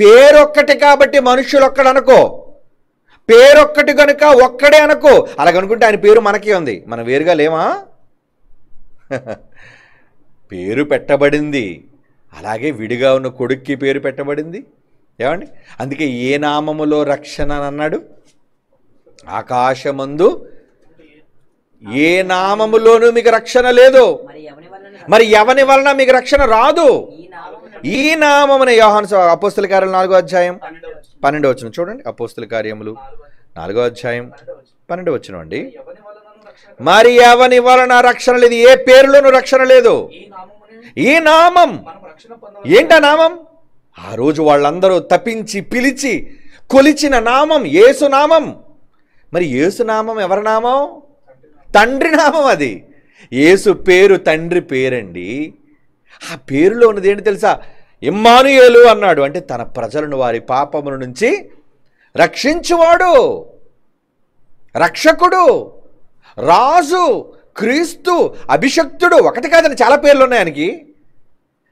పేరొక్కటి కాబట్టి మనుషులు ఒక్కడనుకో, పేరొక్కటి కనుక ఒక్కడే అనుకో. అలాగనుకుంటే ఆయన పేరు మనకే ఉంది, మనం వేరుగా లేమా? పేరు పెట్టబడింది, అలాగే విడిగా ఉన్న కొడుక్కి పేరు పెట్టబడింది. ఏమండి? అందుకే ఏ నామములో రక్షణ అన్నాడు? ఆకాశమందు ఏ నామములోనూ మీకు రక్షణ లేదు, మరి ఎవని వలన మీకు రక్షణ రాదు? ఈ నామమున. యోహాను అపోస్తుల కార్యాలు 4:12 చూడండి. అపోస్తుల కార్యములు 4:12 అండి. మరి ఎవని వలన రక్షణ లేదు? ఏ పేరులోనూ రక్షణ లేదు. ఈ నామం. ఏంటా నామం? ఆ రోజు వాళ్ళందరూ తప్పించి పిలిచి కొలిచిన నామం యేసునామం. మరి యేసునామం ఎవరి నామం? తండ్రి నామం. అది యేసు పేరు తండ్రి పేరండి. ఆ పేరులో ఉన్నది ఏంటి తెలుసా? ఇమ్మానుయేలు అన్నాడు. అంటే తన ప్రజలను వారి పాపముల నుంచి రక్షించువాడు, రక్షకుడు, రాజు, క్రీస్తు, అభిషక్తుడు. ఒకటి కాదని చాలా పేర్లు ఉన్నాయి ఆయనకి.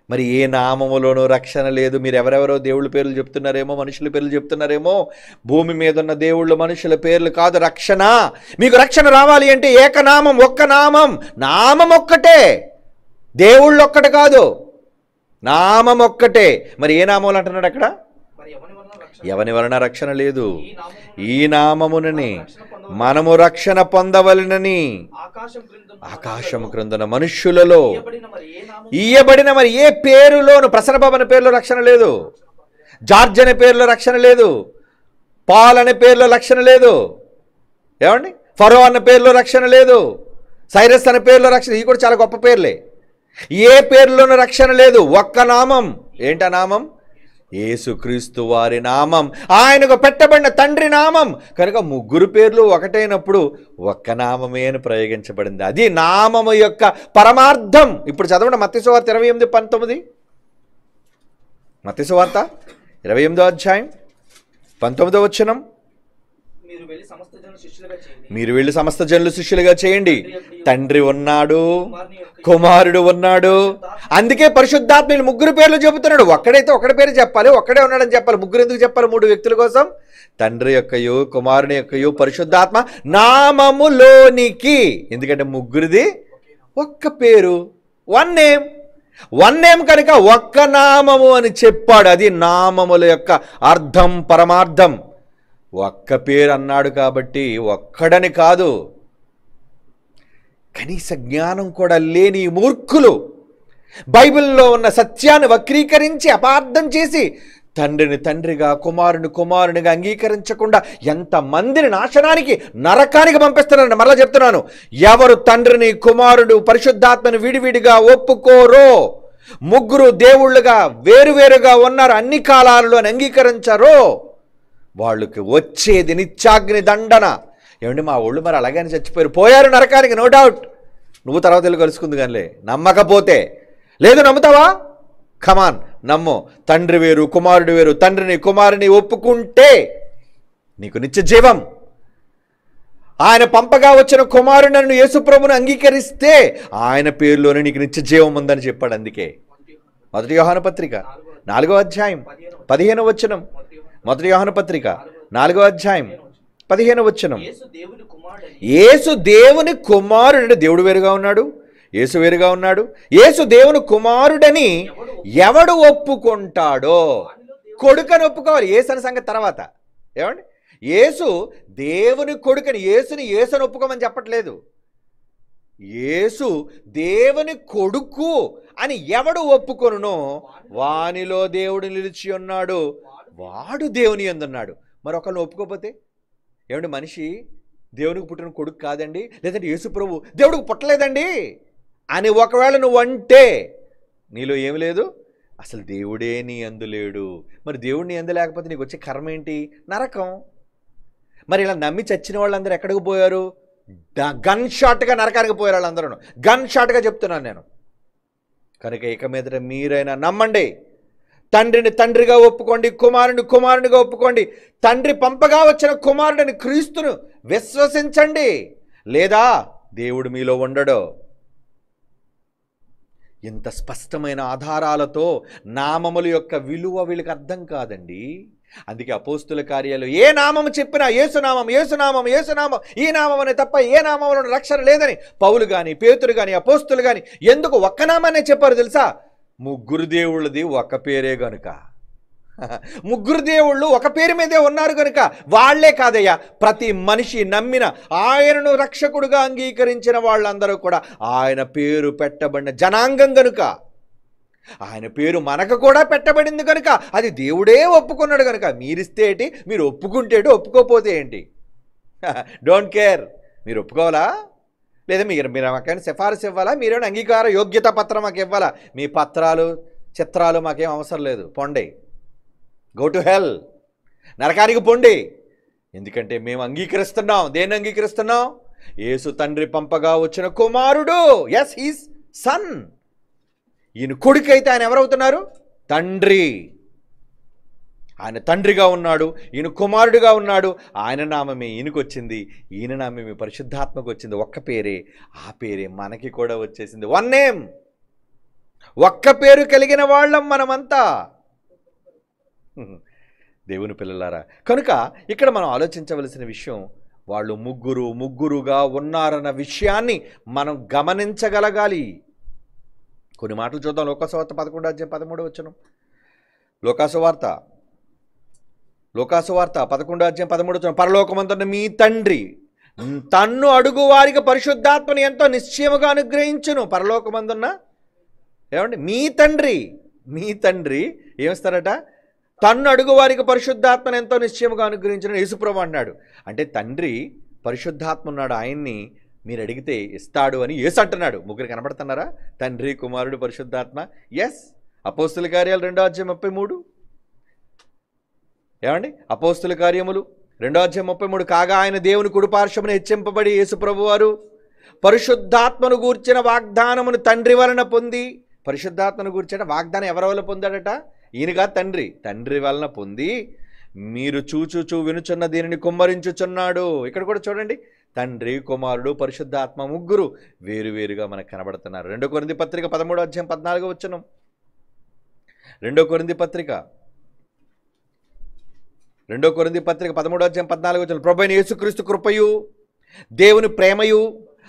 మరి ఏ నామములోనూ రక్షణ లేదు. మీరు ఎవరెవరో దేవుళ్ళ పేర్లు చెప్తున్నారేమో, మనుషుల పేర్లు చెప్తున్నారేమో. భూమి మీద ఉన్న దేవుళ్ళు మనుషుల పేర్లు కాదు రక్షణ. మీకు రక్షణ రావాలి అంటే ఏకనామం, ఒక్క నామం. నామం ఒక్కటే, దేవుళ్ళు ఒక్కటి కాదు, నామం ఒక్కటే. మరి ఏ నామములు అంటున్నాడు అక్కడ? ఎవని వలన రక్షణ లేదు? ఈ నామమునని మనము రక్షణ పొందవలనని ఆకాశము క్రిందన మనుష్యులలో ఇయ్యబడిన మరి ఏ పేరులోను, ప్రసన్నబాబు అనే పేరులో రక్షణ లేదు, జార్జ్ అనే పేరులో రక్షణ లేదు, పాల్ అనే పేరులో రక్షణ లేదు. ఏమండి? ఫరో అన్న పేరులో రక్షణ లేదు, సైరస్ అనే పేరులో రక్షణ. ఇవి కూడా చాలా గొప్ప పేర్లే. ఏ పేరులోనూ రక్షణ లేదు. ఒక్క నామం. ఏంటా నామం? యేసుక్రీస్తు వారి నామం, ఆయనకు పెట్టబడిన తండ్రి నామం. కనుక ముగ్గురు పేర్లు ఒకటైనప్పుడు ఒక్క నామమే అని ప్రయోగించబడింది. అది నామము యొక్క పరమార్థం. ఇప్పుడు చదవండి మత్తయి సువార్త 28:19. మత్తయి సువార్త 28వ అధ్యాయం 19వ వచనం. మీరు వెళ్ళి సమస్త జనులు శిష్యులుగా చేయండి. తండ్రి ఉన్నాడు, కుమారుడు ఉన్నాడు. అందుకే పరిశుద్ధాత్మ ముగ్గురు పేర్లు చెబుతున్నాడు. ఒక్కడైతే ఒకటి పేరు చెప్పాలి, ఒక్కడే ఉన్నాడని చెప్పాలి. ముగ్గురు ఎందుకు చెప్పాలి? 3 వ్యక్తుల కోసం. తండ్రి యొక్కయు, కుమారుని యొక్కయు, పరిశుద్ధాత్మ నామములోనికి. ఎందుకంటే ముగ్గురిది ఒక్క పేరు, వన్ నేమ్ కనుక ఒక్క నామము అని చెప్పాడు. అది నామముల యొక్క అర్థం, పరమార్థం. ఒక్క పేరు అన్నాడు కాబట్టి ఒక్కడని కాదు. కనీస జ్ఞానం కూడా లేని మూర్ఖులు బైబిల్లో ఉన్న సత్యాన్ని వక్రీకరించి అపార్థం చేసి తండ్రిని తండ్రిగా, కుమారుని కుమారునిగా అంగీకరించకుండా ఎంతమందిని నాశనానికి, నరకానికి పంపిస్తున్నారండి. మరలా చెప్తున్నాను, ఎవరు తండ్రిని, కుమారుడు, పరిశుద్ధాత్మని విడివిడిగా ఒప్పుకోరో, ముగ్గురు దేవుళ్ళుగా వేరువేరుగా ఉన్నారు అన్ని కాలాలలో అని అంగీకరించారో, వాళ్ళకి వచ్చేది నిత్యాగ్ని దండన. ఏమండి మా ఊళ్ళు మరి అలాగని చచ్చిపోయారు, పోయారు నరకానికి, నో డౌట్. నువ్వు తర్వాత వెళ్ళి కలుసుకుంది కానీ నమ్మకపోతే. లేదు నమ్ముతావా? కమాన్ నమ్ము. తండ్రి వేరు, కుమారుడు వేరు. తండ్రిని కుమారుని ఒప్పుకుంటే నీకు నిత్య జీవం. ఆయన పంపగా వచ్చిన కుమారుని యేసుప్రభుని అంగీకరిస్తే ఆయన పేరులోనే నీకు నిత్య జీవం ఉందని చెప్పాడు. అందుకే 1 యోహాను పత్రిక 4వ అధ్యాయం 15వ వచనం. 1 యోహాను పత్రిక 4వ అధ్యాయం 15వ వచనం. యేసు దేవుని కుమారుడు. దేవుడు వేరుగా ఉన్నాడు, యేసు వేరుగా ఉన్నాడు. యేసు దేవుని కుమారుడని ఎవడు ఒప్పుకుంటాడో, కొడుకని ఒప్పుకోవాలి. యేసు అనే సంగతి తర్వాత. ఏమండి, యేసు దేవుని కొడుకని, యేసుని ఒప్పుకోమని చెప్పట్లేదు. యేసు దేవుని కొడుకు అని ఎవడు ఒప్పుకొనునో వానిలో దేవుడు నిలిచి ఉన్నాడు, వాడు దేవుని యందున్నాడు. మరొకరిని ఒప్పుకోకపోతే ఏమంటే మనిషి దేవునికి పుట్టిన కొడుకు కాదండి, లేదంటే యేసు ప్రభు దేవుడికి పుట్టలేదండి అని ఒకవేళ నువ్వు అంటే నీలో ఏమి లేదు, అసలు దేవుడే నీ యందు లేడు. మరి దేవుడు నీ యందు లేకపోతే నీకు వచ్చే కర్మ ఏంటి? నరకం. మరి ఇలా నమ్మి చచ్చిన వాళ్ళందరూ ఎక్కడికి పోయారు? గన్ షాట్గా నరకానికి పోయారు వాళ్ళందరూ. గన్ షాట్గా చెప్తున్నాను నేను. కనుక ఇక మీదట మీరైనా నమ్మండి. తండ్రిని తండ్రిగా ఒప్పుకోండి, కుమారుని కుమారునిగా ఒప్పుకోండి. తండ్రి పంపగా వచ్చిన కుమారుడిని క్రీస్తును విశ్వసించండి, లేదా దేవుడు మీలో ఉండడు. ఇంత స్పష్టమైన ఆధారాలతో నామముల యొక్క విలువ వీళ్ళకి అర్థం కాదండి. అందుకే అపోస్తుల కార్యాలు ఏ నామము చెప్పినా యేసునామం, యేసునామం, యేసునామం, ఈ నామం అనే తప్ప ఏ నామంలో రక్షణ లేదని పౌలు కానీ, పేతురు కానీ, అపోస్తులు కానీ ఎందుకు ఒక్క నామానే చెప్పారు తెలుసా? ముగ్గురు దేవుళ్ళది ఒక పేరే గనుక. ముగ్గురు దేవుళ్ళు ఒక పేరు మీదే ఉన్నారు కనుక. వాళ్లే కాదయ్యా, ప్రతి మనిషి నమ్మిన, ఆయనను రక్షకుడుగా అంగీకరించిన వాళ్ళందరూ కూడా ఆయన పేరు పెట్టబడిన జనాంగం కనుక. ఆయన పేరు మనకు కూడా పెట్టబడింది కనుక, అది దేవుడే ఒప్పుకున్నాడు కనుక. మీరిస్తే ఏంటి, మీరు ఒప్పుకుంటే ఏంటి, ఒప్పుకోపోతే ఏంటి? Don't care. మీరు ఒప్పుకోవాలా లేదా మీరు మాకైనా సిఫారసు ఇవ్వాలా, మీరేమైనా అంగీకార యోగ్యత పత్రం మాకు ఇవ్వాలా? మీ పత్రాలు చిత్రాలు మాకేం అవసరం లేదు. పొండి, గో టు హెల్, నరకానికి పొండి. ఎందుకంటే మేము అంగీకరిస్తున్నాం. దేన్ని అంగీకరిస్తున్నాం? యేసు తండ్రి పంపగా వచ్చిన కుమారుడు. Yes, his son. ఈయన కొడుకు అయితే ఆయన ఎవరవుతున్నారు? తండ్రి. ఆయన తండ్రిగా ఉన్నాడు, ఈయన కుమారుడిగా ఉన్నాడు. ఆయన నామమే ఈయనకు వచ్చింది, ఈయన నామమే పరిశుద్ధాత్మకు వచ్చింది. ఒక్క పేరే, ఆ పేరే మనకి కూడా వచ్చేసింది. One name. ఒక్క పేరు కలిగిన వాళ్ళం మనమంతా, దేవుని పిల్లలారా. కనుక ఇక్కడ మనం ఆలోచించవలసిన విషయం, వాళ్ళు ముగ్గురుగా ఉన్నారన్న విషయాన్ని మనం గమనించగలగాలి. కొన్ని మాటలు చూద్దాం. లోకాసువార్త 11:13. లోకాసువార్త 11:13. పరలోకమందున్న మీ తండ్రి తన్ను అడుగు వారికి పరిశుద్ధాత్మని ఎంతో నిశ్చయముగా అనుగ్రహించును. పరలోకమందున్న ఏమండి మీ తండ్రి ఏమిస్తారట? తన్ను అడుగు వారికి పరిశుద్ధాత్మని ఎంతో నిశ్చయముగా అనుగ్రహించును యేసుప్రభు అన్నాడు. అంటే తండ్రి పరిశుద్ధాత్మ ఉన్నాడు, ఆయన్ని మీరు అడిగితే ఇస్తాడు అని యేసు అంటున్నాడు. ముగ్గురు కనబడుతున్నారా? తండ్రి, కుమారుడు, పరిశుద్ధాత్మ. ఎస్. అపోస్తుల కార్యాలు 2:33. ఏమండి? అపోస్తుల కార్యములు 2:33, కాగా ఆయన దేవుని కుడిపార్శ్వమున హెచ్చింపబడి యేసుప్రభు వారు పరిశుద్ధాత్మను గూర్చిన వాగ్దానమును తండ్రి వలన పొంది, పరిశుద్ధాత్మను గూర్చిన వాగ్దానం ఎవరి వల్ల పొందాడట? ఈయనగా తండ్రి వలన పొంది, మీరు చూచూచూ వినుచున్న దీనిని కుమ్మరించుచున్నాడు. ఇక్కడ కూడా చూడండి, తండ్రి, కుమారుడు, పరిశుద్ధాత్మ ముగ్గురు వేరువేరుగా మనకు కనబడుతున్నారు. 2 కొరింథీ పత్రిక 13:14 2 కొరింథీ పత్రిక 13:14 ప్రభువైన యేసుక్రీస్తు కృపయు, దేవుని ప్రేమయు,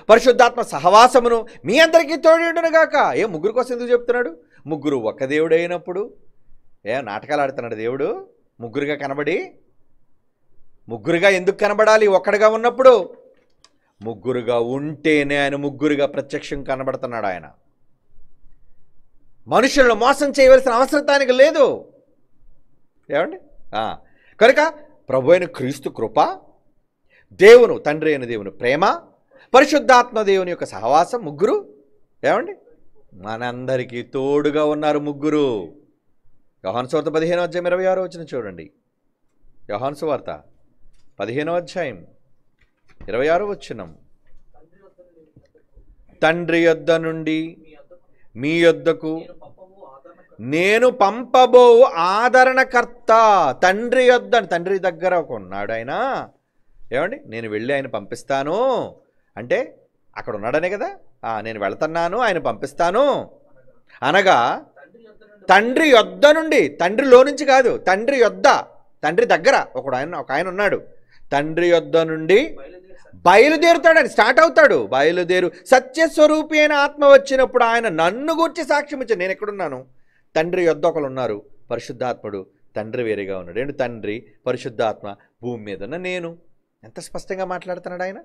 పరిశుద్ధాత్మ సహవాసమును మీ అందరికీ తోడేయుడునుగాక. ముగ్గురు కోసం ఎందుకు చెప్తున్నాడు? ముగ్గురు ఒక దేవుడైనప్పుడు నాటకాలు ఆడుతున్నాడు దేవుడు ముగ్గురుగా కనబడి? ముగ్గురుగా ఎందుకు కనబడాలి? ఒక్కడిగా ఉన్నప్పుడు ముగ్గురుగా ఉంటేనే ఆయన ముగ్గురుగా ప్రత్యక్షం కనబడుతున్నాడు. ఆయన మనుషులను మోసం చేయవలసిన అవసరతానికి లేదు. ఏమండి? కనుక ప్రభు అయిన క్రీస్తు కృప, దేవుని తండ్రి అయిన దేవుని ప్రేమ, పరిశుద్ధాత్మ దేవుని యొక్క సహవాసం ముగ్గురు ఏమండి మనందరికీ తోడుగా ఉన్నారు. ముగ్గురు. యోహాను సువార్త 15:26 చూడండి. యోహాను సువార్త 15:26 తండ్రి యొద్ద నుండి మీ యొద్దకు నేను పంపబోవు ఆదరణకర్త. తండ్రి యొద్ద, తండ్రి దగ్గర ఒక ఉన్నాడు ఆయన. ఏమండి? నేను వెళ్ళి ఆయన పంపిస్తాను అంటే అక్కడ ఉన్నాడనే కదా. నేను వెళ్తున్నాను, ఆయన పంపిస్తాను అనగా తండ్రి యొద్ద నుండి, తండ్రిలో నుంచి కాదు, తండ్రి యొద్ద, తండ్రి దగ్గర ఒక ఆయన ఉన్నాడు. తండ్రి యొద్ద నుండి బయలుదేరుతాడని స్టార్ట్ అవుతాడు. బయలుదేరు సత్యస్వరూపి అయిన ఆత్మ వచ్చినప్పుడు ఆయన నన్ను గూర్చి సాక్ష్యం ఇచ్చాడు. నేను ఎక్కడున్నాను? తండ్రి యొద్ద ఒకరు ఉన్నారు, పరిశుద్ధాత్ముడు. తండ్రి వేరేగా ఉన్నాడు. ఏంటి? తండ్రి, పరిశుద్ధాత్మ, భూమి మీద ఉన్న నేను. ఎంత స్పష్టంగా మాట్లాడుతున్నాడు ఆయన.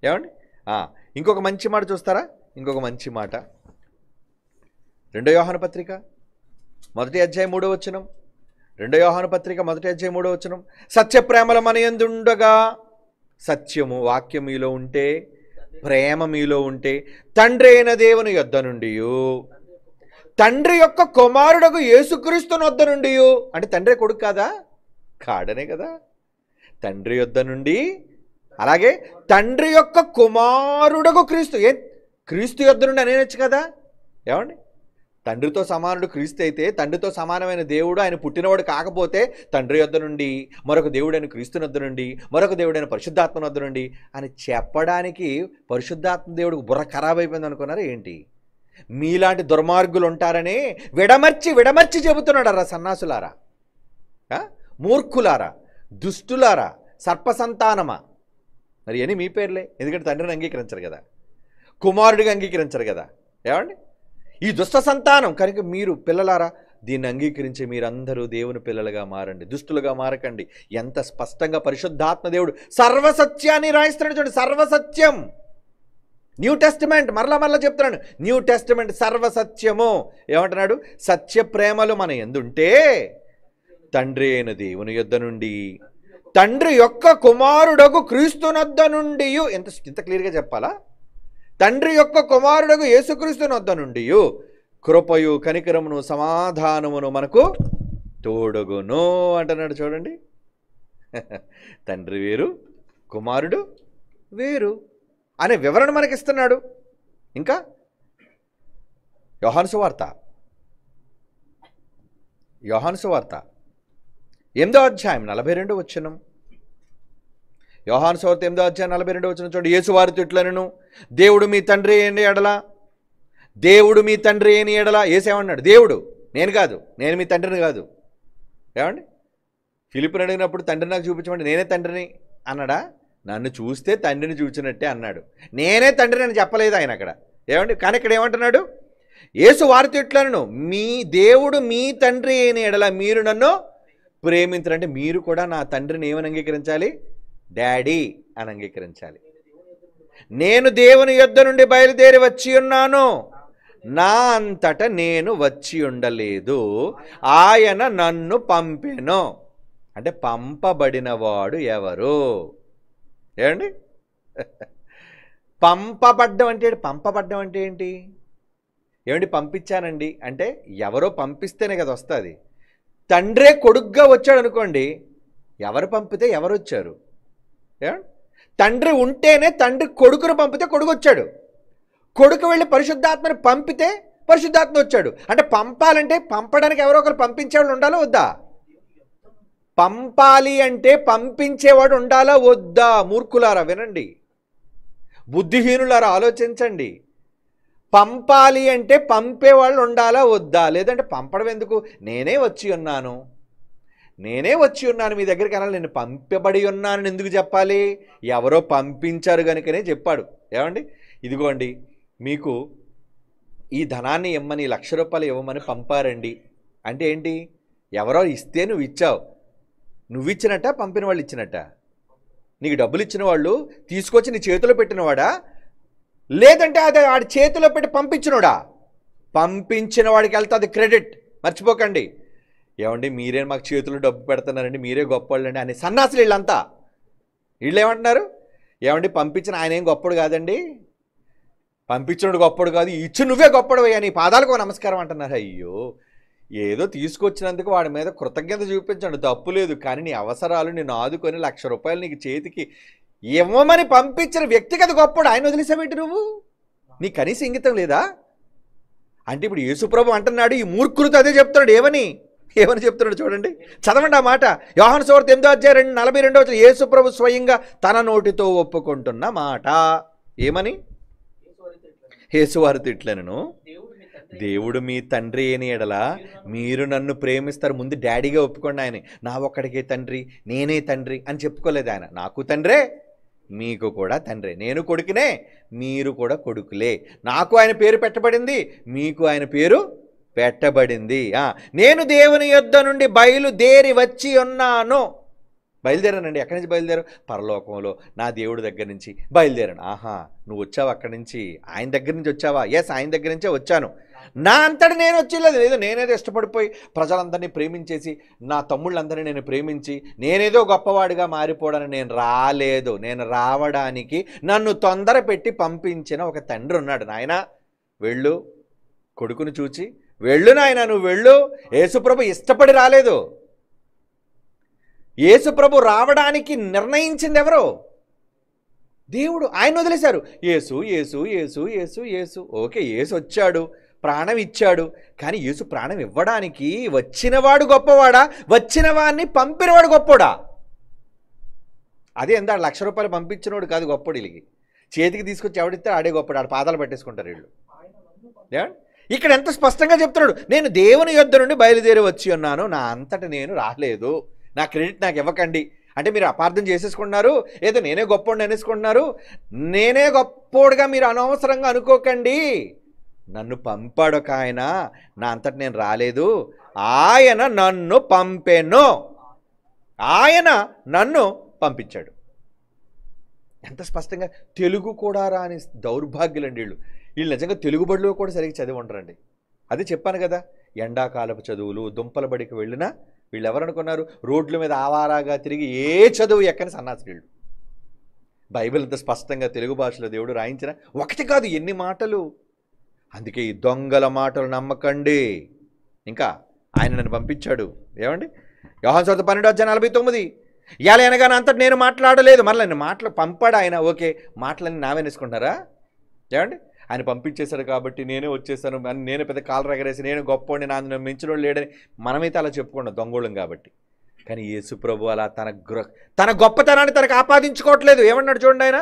ఏమండి? ఇంకొక మంచి మాట చూస్తారా? ఇంకొక మంచి మాట 2 యోహాను పత్రిక 1:3 2 యోహాను పత్రిక 1:3 సత్యప్రేమల మన యందుండగా, సత్యము వాక్యం మీలో ఉంటే, ప్రేమ మీలో ఉంటే, తండ్రి అయిన దేవుని యొద్ద నుండి, తండ్రి యొక్క కుమారుడకు యేసుక్రీస్తుని వద్ద నుండి, అంటే తండ్రి కొడుకు కాదా? కాడనే కదా. తండ్రి యొద్ద నుండి, అలాగే తండ్రి యొక్క కుమారుడకు క్రీస్తు. క్రీస్తు యొద్ద నుండి అనేనొచ్చు కదా. ఏమండి? తండ్రితో సమానుడు క్రీస్తు అయితే, తండ్రితో సమానమైన దేవుడు ఆయన పుట్టినవాడు కాకపోతే తండ్రి యొద్ద నుండి, మరొక దేవుడైన క్రీస్తుని వద్ద నుండి, మరొక దేవుడైన పరిశుద్ధాత్మని వద్ద నుండి అని చెప్పడానికి పరిశుద్ధాత్మ దేవుడికి బుర్ర ఖరాబ్ అయిపోయింది అనుకున్నారా ఏంటి? మీలాంటి దుర్మార్గులు ఉంటారని విడమర్చి చెబుతున్నాడు. రా సన్నాసులారా, మూర్ఖులారా, దుష్టులారా, సర్పసంతానమా. మరి అని మీ పేర్లే. ఎందుకంటే తండ్రిని అంగీకరించరు కదా, కుమారుడిగా అంగీకరించరు కదా. ఏమండి? ఈ దుష్ట సంతానం కనుక మీరు పిల్లలారా, దీన్ని అంగీకరించి మీరందరూ దేవుని పిల్లలుగా మారండి, దుష్టులుగా మారకండి. ఎంత స్పష్టంగా పరిశుద్ధాత్మ దేవుడు సర్వసత్యాన్ని రాయిస్తున్నాడు చూడండి. సర్వసత్యం. న్యూ టెస్టిమెంట్, మరలా చెప్తున్నాను, న్యూ టెస్టిమెంట్ సర్వసత్యము. ఏమంటున్నాడు? సత్య ప్రేమలు మన యందుంటే, తండ్రి అయిన దేవుని యొద్ద నుండి, తండ్రి యొక్క కుమారుడకు క్రీస్తునొద్ద నుండి. ఇంత క్లియర్గా చెప్పాలా? తండ్రి యొక్క కుమారుడకు యేసుక్రీస్తునొద్ద నుండి కృపయు, కనికరమును, సమాధానమును మనకు తోడుగును అంటున్నాడు చూడండి. తండ్రి వేరు, కుమారుడు వేరు అనే వివరణ మనకిస్తున్నాడు. ఇంకా యోహాను సువార్త 8:42 యోహాను సువార్త 8:42 చూడండి. యేసు వారితో ఇట్లనెను, దేవుడు మీ తండ్రి అయిన ఎడల, దేవుడు మీ తండ్రి అయిన ఎడల. యేసేమన్నాడు? దేవుడు, నేను కాదు, నేను మీ తండ్రిని కాదు. ఏమండి? ఫిలిప్పుని అడిగినప్పుడు తండ్రి నాకు చూపించమండి, నేనే తండ్రిని అన్నాడా? నన్ను చూస్తే తండ్రిని చూచినట్టే అన్నాడు. నేనే తండ్రిని అని చెప్పలేదు ఆయన అక్కడ. ఏమండి? కానీ ఇక్కడ ఏమంటున్నాడు? యేసు వారితో ఇట్లనెను, మీ దేవుడు మీ తండ్రి అయిన ఎడల మీరు నన్ను ప్రేమించరంటే మీరు కూడా నా తండ్రిని ఏమని అంగీకరించాలి? డాడీ అని అంగీకరించాలి. నేను దేవుని యొద్ద నుండి బయలుదేరి వచ్చి ఉన్నాను, నా అంతట నేను వచ్చి ఉండలేదు, ఆయన నన్ను పంపెను. అంటే పంపబడినవాడు ఎవరు? ఏమండి? పంపబడ్డం అంటే ఏంటి? ఏమండి? పంపించానండి అంటే ఎవరో పంపిస్తేనే కదా వస్తుంది. తండ్రే కొడుకుగా వచ్చాడు అనుకోండి, ఎవరు పంపితే ఎవరు వచ్చారు? తండ్రి ఉంటేనే తండ్రి కొడుకును పంపితే కొడుకు వచ్చాడు, కొడుకు వెళ్ళి పరిశుద్ధాత్మని పంపితే పరిశుద్ధాత్మ వచ్చాడు. అంటే పంపాలంటే పంపడానికి ఎవరో ఒకరు పంపించేవాడు ఉండాలో వద్దా? పంపాలి అంటే పంపించేవాడు ఉండాలా వద్దా? మూర్ఖులారా వినండి, బుద్ధిహీనులారా ఆలోచించండి. పంపాలి అంటే పంపేవాళ్ళు ఉండాలా వద్దా? లేదంటే పంపడం ఎందుకు? నేనే వచ్చి ఉన్నాను మీ దగ్గరికి అనాలి. నేను పంపబడి ఉన్నానని ఎందుకు చెప్పాలి? ఎవరో పంపించారు కనుకనే చెప్పాడు. ఏమండి, ఇదిగోండి మీకు ఈ ధనాన్ని ఇమ్మని, ₹1,00,000 ఇవ్వమని పంపారండి అంటే ఏంటి? ఎవరో ఇస్తే నువ్వు ఇచ్చావు. నువ్వు ఇచ్చినట్ట, పంపిన వాళ్ళు ఇచ్చినట్ట? నీకు డబ్బులు ఇచ్చిన వాళ్ళు తీసుకొచ్చి నీ చేతిలో పెట్టినవాడా, లేదంటే అది వాడి చేతిలో పెట్టి పంపించినోడా? పంపించిన వాడికి వెళ్తుంది క్రెడిట్, మర్చిపోకండి. ఏమండి మీరే మాకు చేతులు డబ్బు పెడుతున్నారండి, మీరే గొప్పవాళ్ళండి అని సన్నాసులు వీళ్ళంతా. వీళ్ళు ఏమంటున్నారు? ఏమండి పంపించిన ఆయన ఏం గొప్పడు కాదండి, పంపించినోడు గొప్పడు కాదు, ఇచ్చి నువ్వే గొప్పడవయ్యా, నీ పాదాలకు నమస్కారం అంటున్నారు. అయ్యో, ఏదో తీసుకొచ్చినందుకు వాడి మీద కృతజ్ఞత చూపించండి, తప్పు లేదు. కానీ నీ అవసరాలు నేను ఆదుకొని ₹1,00,000 నీకు చేతికి ఇవ్వమని పంపించిన వ్యక్తికి అది గొప్పడు. ఆయన వదిలేసావేంటి నువ్వు? నీ కనీసం ఇంగితం లేదా? అంటే ఇప్పుడు యేసుప్రభు అంటున్నాడు, ఈ మూర్ఖులతో అదే చెప్తున్నాడు. ఏమని చెప్తున్నాడు చూడండి, చదవండి ఆ మాట. యోహాను సువార్త 8:42 యేసుప్రభు స్వయంగా తన నోటితో ఒప్పుకుంటున్న మాట. ఏమని? యేసువారు తిట్లను, దేవుడు మీ తండ్రి అని ఎడల మీరు నన్ను ప్రేమిస్తారు. ముందు డాడీగా ఒప్పుకోండి. ఆయన నా ఒక్కడికే తండ్రి, నేనే తండ్రి అని చెప్పుకోలేదు ఆయన. నాకు తండ్రే, మీకు కూడా తండ్రే. నేను కొడుకునే, మీరు కూడా కొడుకులే. నాకు ఆయన పేరు పెట్టబడింది, మీకు ఆయన పేరు పెట్టబడింది. నేను దేవుని యొద్ద నుండి బయలుదేరి వచ్చి ఉన్నాను. బయలుదేరానండి. ఎక్కడి నుంచి బయలుదేరు? పరలోకంలో నా దేవుడి దగ్గర నుంచి బయలుదేరాను. ఆహా, నువ్వు వచ్చావు అక్కడి నుంచి, ఆయన దగ్గర నుంచి వచ్చావా? ఎస్, ఆయన దగ్గర నుంచే వచ్చాను. నా అంతటి నేను వచ్చేలేదు. ఏదో నేనేదో ఇష్టపడిపోయి ప్రజలందరినీ ప్రేమించేసి, నా తమ్ముళ్ళందరినీ నేను ప్రేమించి నేనేదో గొప్పవాడిగా మారిపోవడానికి నేను రాలేదు. నేను రావడానికి నన్ను తొందర పెట్టి పంపించిన ఒక తండ్రి ఉన్నాడు. నాయన వెళ్ళు, కొడుకును చూచి వెళ్ళు నాయన, నువ్వు వెళ్ళు. యేసుప్రభు ఇష్టపడి రాలేదు. యేసుప్రభు రావడానికి నిర్ణయించింది ఎవరు? దేవుడు. ఆయన వదిలేశారు. యేసు యేసు యేసు యేసు యేసు. ఓకే, యేసు వచ్చాడు, ప్రాణం ఇచ్చాడు. కానీ యేసు ప్రాణం ఇవ్వడానికి వచ్చినవాడు గొప్పవాడా, వచ్చిన వాడిని పంపినవాడు గొప్పోడా? అదే ఎంత ₹1,00,000 పంపించినవాడు కాదు గొప్పడు. వీళ్ళకి చేతికి తీసుకొచ్చి ఎవడిస్తే ఆడే గొప్పడు. ఆడ పాదాలు పట్టేసుకుంటారు వీళ్ళు. ఇక్కడ ఎంత స్పష్టంగా చెప్తున్నాడు, నేను దేవుని యొద్ద నుండి బయలుదేరి వచ్చి ఉన్నాను, నా అంతట నేను రాలేదు, నా క్రెడిట్ నాకు ఇవ్వకండి అంటే మీరు అపార్థం చేసేసుకుంటున్నారు. ఏదో నేనే గొప్పోడిని అనేసుకుంటున్నారు. నేనే గొప్పోడుగా మీరు అనవసరంగా అనుకోకండి. నన్ను పంపాడు ఒక ఆయన, నా అంతట నేను రాలేదు, ఆయన నన్ను పంపెను, ఆయన నన్ను పంపించాడు. ఎంత స్పష్టంగా. తెలుగు కూడా రాని దౌర్భాగ్యులండి వీళ్ళు నిజంగా తెలుగు బడిలో కూడా సరిగ్గా చదివి ఉండరండి. అది చెప్పాను కదా, ఎండాకాలపు చదువులు దుంపల బడికి వెళ్ళినా వీళ్ళు ఎవరనుకున్నారు? రోడ్ల మీద ఆవారాగా తిరిగి ఏ చదువు ఎక్కని సన్నాసి వీళ్ళు. బైబిల్ ఇంత స్పష్టంగా తెలుగు భాషలో దేవుడు రాయించిన ఒకటి కాదు, ఎన్ని మాటలు. అందుకే ఈ దొంగల మాటలు నమ్మకండి. ఇంకా ఆయన నన్ను పంపించాడు. ఏమండి, యోహాను సువార్త 12:49 ఇయాల అనగా అంతటి నేను మాట్లాడలేదు. మరలా నేను పంపాడు ఆయన. ఓకే, మాటలన్నీ నావేనేసుకుంటారా? ఏమండి, ఆయన పంపించేశాడు కాబట్టి నేనే వచ్చేసాను, నేనే పెద్ద కాలు ఎగరేసి నేను గొప్పవాడిని, నా మించినోడు లేడని మనమైతే అలా చెప్పుకున్నాం దొంగోళం కాబట్టి. కానీ యేసు ప్రభు అలా తన గొప్పతనాన్ని తనకు ఆపాదించుకోవట్లేదు. ఏమన్నాడు చూడండి ఆయన,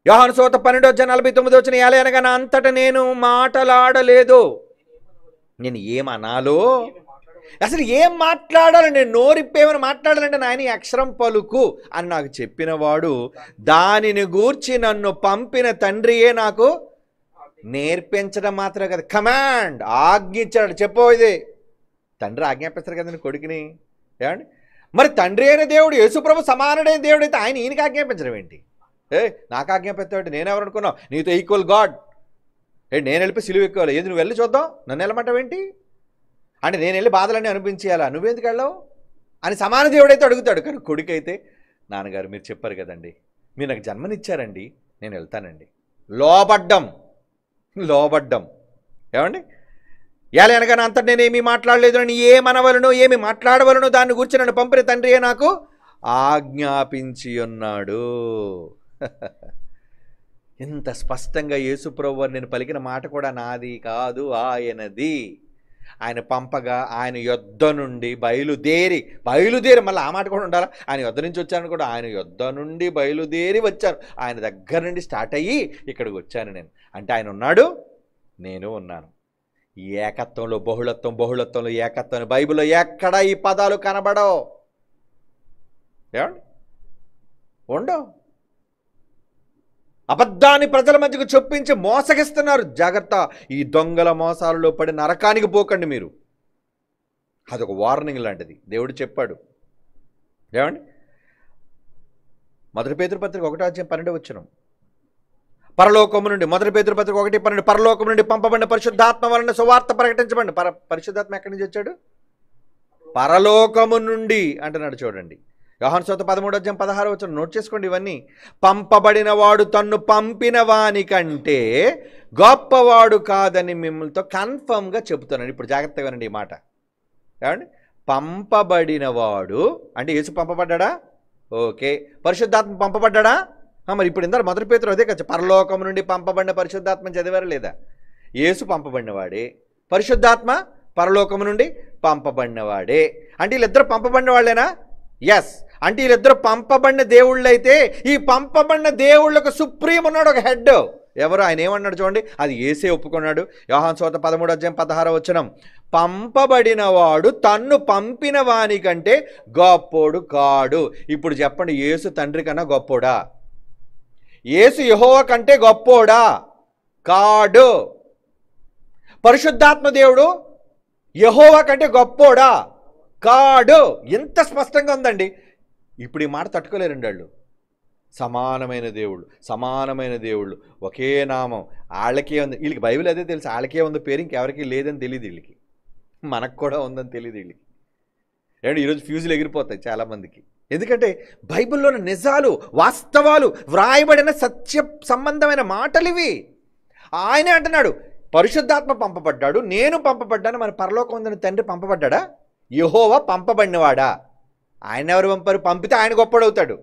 యోహాను సువార్త 12:49 ఇయాల అనగా నా అంతట నేను మాట్లాడలేదు. నేను ఏమనాలో, అసలు ఏం మాట్లాడాలి, నేను నోరిప్పేమని మాట్లాడాలంటే నాయన అక్షరం పలుకు అని నాకు చెప్పిన వాడు, దానిని గూర్చి నన్ను పంపిన తండ్రియే నాకు నేర్పించడం మాత్రమే కదా, కమాండ్, ఆజ్ఞించాడు. చెప్పో ఇది తండ్రి ఆజ్ఞాపిస్తారు కదండి కొడుకుని. ఏమండి, మరి తండ్రి అయిన దేవుడు యేసుప్రభు సమానుడైన దేవుడు అయితే ఆయన ఈయనకి ఆజ్ఞాపించడం ఏంటి? నాకు ఆజ్ఞాపిస్తాడు, నేనెవరు అనుకున్నావు? నీతో ఈక్వల్ గాడ్. నేను వెళ్ళిపోయి సిలువ ఎక్కాలి, ఏది నువ్వు వెళ్ళి చూద్దాం, నన్ను వెళ్ళమంటావేంటి అంటే నేను వెళ్ళి బాధలన్నీ అనిపించేయాలా, నువ్వెందుకు వెళ్ళావు అని సమాన దేవుడైతే అడుగుతాడు. కానీ కొడుకు అయితే, నాన్నగారు మీరు చెప్పారు కదండి, మీరు నాకు జన్మనిచ్చారండి, నేను వెళ్తానండి. లోబడ్డం. ఏమండి, ఏలయనగా నా అంతట నేనేమీ మాట్లాడలేదు, అని ఏమనవలను ఏమి మాట్లాడవలను దాన్ని గురించి నన్ను పంపిన తండ్రియే నాకు ఆజ్ఞాపించి ఉన్నాడు. ఇంత స్పష్టంగా యేసుప్రభువు నేను పలికిన మాట కూడా నాది కాదు, ఆయనది. ఆయన పంపగా ఆయన యొద్ద నుండి బయలుదేరి మళ్ళీ ఆ మాట కూడా ఉండాలా, ఆయన యొద్ద నుంచి వచ్చాను కూడా, ఆయన యొద్ద నుండి బయలుదేరి వచ్చాను. ఆయన దగ్గర నుండి స్టార్ట్ అయ్యి ఇక్కడికి వచ్చాను నేను. అంటే ఆయన ఉన్నాడు, నేను ఉన్నాను. ఈ ఏకత్వంలో బహుళత్వంలో ఏకత్వం బైబిల్లో ఎక్కడ ఈ పదాలు కనబడవు. ఏమండి ఉండవు. అబద్ధాన్ని ప్రజల మధ్యకు చొప్పించి మోసగిస్తున్నారు. జాగ్రత్త, ఈ దొంగల మోసాలలో పడి నరకానికి పోకండి మీరు. అదొక వార్నింగ్ లాంటిది, దేవుడు చెప్పాడు. ఏమండి మొదటి పేతురు పత్రిక 1:12 పరలోకము నుండి, మొదటి పేతురు పత్రిక 1:12 పరలోకము నుండి పంపబడిన పరిశుద్ధాత్మ వలన సువార్త ప్రకటించబడి. పరిశుద్ధాత్మ ఎక్కడి నుంచి వచ్చాడు? పరలోకము నుండి అంటున్నాడు. చూడండి, యోహాను సువార్త 13:16 నోట్ చేసుకోండి ఇవన్నీ. పంపబడిన వాడు తన్ను పంపిన వాని కంటే గొప్పవాడు కాదని మిమ్మల్తో కన్ఫర్మ్గా చెబుతున్నాను. ఇప్పుడు జాగ్రత్తగా వినండి ఈ మాట. ఏమండి పంపబడిన వాడు అంటే యేసు పంపబడ్డా? ఓకే. పరిశుద్ధాత్మ పంపబడ్డా? మరి ఇప్పుడు ఇందాక మొదటి పేతురు అదే కదా, పరలోకం నుండి పంపబడిన పరిశుద్ధాత్మ చదివారా లేదా? యేసు పంపబడినవాడే, పరిశుద్ధాత్మ పరలోకము నుండి పంపబడినవాడే. అంటే వీళ్ళిద్దరు పంపబడిన వాళ్ళేనా? ఎస్. అంటే వీళ్ళిద్దరు పంపబడిన దేవుళ్ళు అయితే ఈ పంపబడిన దేవుళ్ళకు సుప్రీం ఉన్నాడు, ఒక హెడ్. ఎవరు? ఆయన ఏమన్నాడు చూడండి, అది యేసే ఒప్పుకున్నాడు. యోహాను సువార్త 13:16 పంపబడిన వాడు తన్ను పంపిన వాని కంటే గొప్పోడు కాడు. ఇప్పుడు చెప్పండి, యేసు తండ్రి కన్నా గొప్పోడా? యేసు యెహోవా కంటే గొప్పోడా? కాడు. పరిశుద్ధాత్మ దేవుడు యెహోవా కంటే గొప్పోడా? కాడు. ఎంత స్పష్టంగా ఉందండి. ఇప్పుడు ఈ మాట తట్టుకోలేరండి వాళ్ళు. సమానమైన దేవుళ్ళు, ఒకే నామం, వాళ్ళకే ఉంది. వీళ్ళకి బైబిల్ అదే తెలుసు, వాళ్ళకే ఉంది పేరు, ఇంకెవరికి లేదని తెలియదు వీళ్ళకి. మనకు కూడా ఉందని తెలియదు వీళ్ళకి. ఏమంటే ఈరోజు ఫ్యూజులు ఎగిరిపోతాయి చాలామందికి. ఎందుకంటే బైబిల్లోని నిజాలు, వాస్తవాలు, వ్రాయబడిన సత్య సంబంధమైన మాటలు ఇవి. ఆయనే అంటున్నాడు, పరిశుద్ధాత్మ పంపబడ్డాడు, నేను పంపబడ్డాను. మన పరలోకం ఉందని తండ్రి పంపబడ్డా? యెహోవా పంపబడినవాడా? ఆయన ఎవరు పంపారు? పంపితే ఆయన గొప్పడవుతాడు.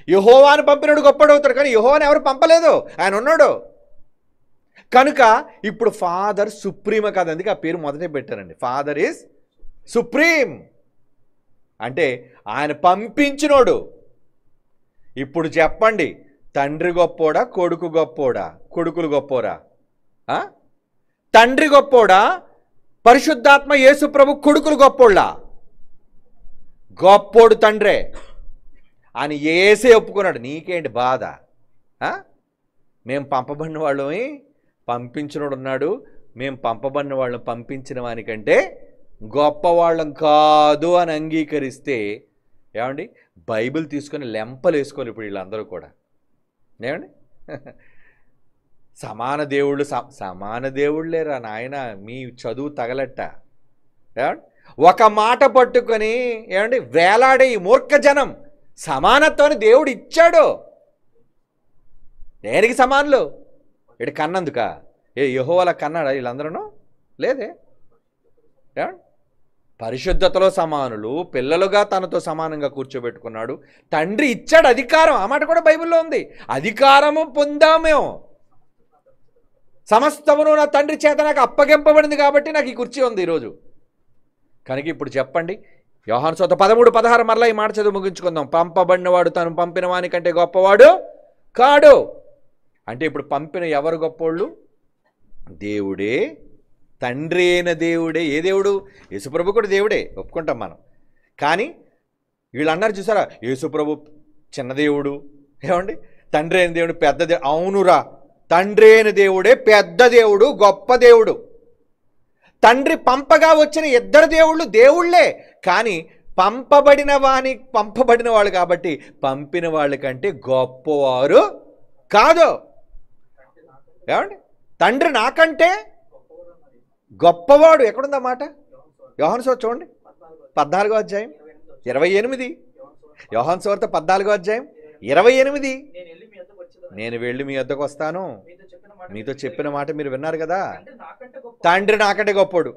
యెహోవాను పంపినడు గొప్పడవుతాడు, కానీ యెహోవాను ఎవరు పంపలేదు, ఆయన ఉన్నాడు. కనుక ఇప్పుడు ఫాదర్ సుప్రీం కాదు, అందుకే ఆ పేరు మొదటే పెట్టారండి. ఫాదర్ ఈజ్ సుప్రీం అంటే ఆయన పంపించినోడు. ఇప్పుడు చెప్పండి, తండ్రి గొప్పోడా, కొడుకు గొప్పోడా? కొడుకులు గొప్పోరా? తండ్రి గొప్పోడా? పరిశుద్ధాత్మ యేసు ప్రభు కొడుకులు గొప్పోళ్ళా? గొప్పోడు తండ్రే అని యేసే ఒప్పుకున్నాడు. నీకేంటి బాధ? మేము పంపబడిన వాళ్ళని పంపించినోడు ఉన్నాడు, మేము పంపబడిన వాళ్ళని పంపించిన వానికంటే గొప్పవాళ్ళం కాదు అని అంగీకరిస్తే ఏమండి బైబిల్ తీసుకొని లెంపలు వేసుకోవాలి ఇప్పుడు వీళ్ళందరూ కూడా. ఏమండి సమాన దేవుళ్ళేరా నాయన, మీ చదువు తగలట్ట. ఏమండి ఒక మాట పట్టుకొని ఏమండి వేలాడే ఈ మూర్ఖ జనం సమానత్వాన్ని దేవుడు ఇచ్చాడు. దేనికి సమానులు? ఇటు కన్నందుక? యెహోవాల కన్నాడా వీళ్ళందరూ? లేదే. ఏమండి పరిశుద్ధతలో సమానులు, పిల్లలుగా తనతో సమానంగా కూర్చోబెట్టుకున్నాడు. తండ్రి ఇచ్చాడు అధికారం, ఆ మాట కూడా బైబిల్లో ఉంది. అధికారము పొందాము, సమస్తమును నా తండ్రి చేత నాకు అప్పగింపబడింది కాబట్టి నాకు ఈ కుర్చీ ఉంది ఈరోజు. కనుక ఇప్పుడు చెప్పండి, యోహాను సువార్త 13:16 మరలా ఈ మాట చదువు ముగించుకుందాం. పంపబడినవాడు తను పంపిన వాని కంటే గొప్పవాడు కాడు. అంటే ఇప్పుడు పంపిన ఎవరు గొప్పోళ్ళు? దేవుడే, తండ్రి అయిన దేవుడే. ఏ దేవుడు? యేసుప్రభు కూడా దేవుడే, ఒప్పుకుంటాం మనం. కానీ వీళ్ళు అన్నారు చూసారా, యేసుప్రభు చిన్న దేవుడు, ఏమండి తండ్రి అయిన దేవుడు పెద్ద దేవుడు. అవునురా, తండ్రి అయిన దేవుడే పెద్ద దేవుడు, గొప్ప దేవుడు. తండ్రి పంపగా వచ్చిన ఇద్దరు దేవుళ్ళు దేవుళ్ళే, కానీ పంపబడిన వాళ్ళు కాబట్టి పంపిన వాళ్ళ కంటే గొప్పవారు కాదు. ఏమండి తండ్రి నాకంటే గొప్పవాడు. ఎక్కడుందా మాట? యోహాను సువార్త చూడండి 14:28. యోహాను సువార్త 14:28. నేను వెళ్ళి మీ వద్దకు వస్తాను, మీతో చెప్పిన మాట మీరు విన్నారు కదా. తండ్రి నాకంటే గొప్పోడు.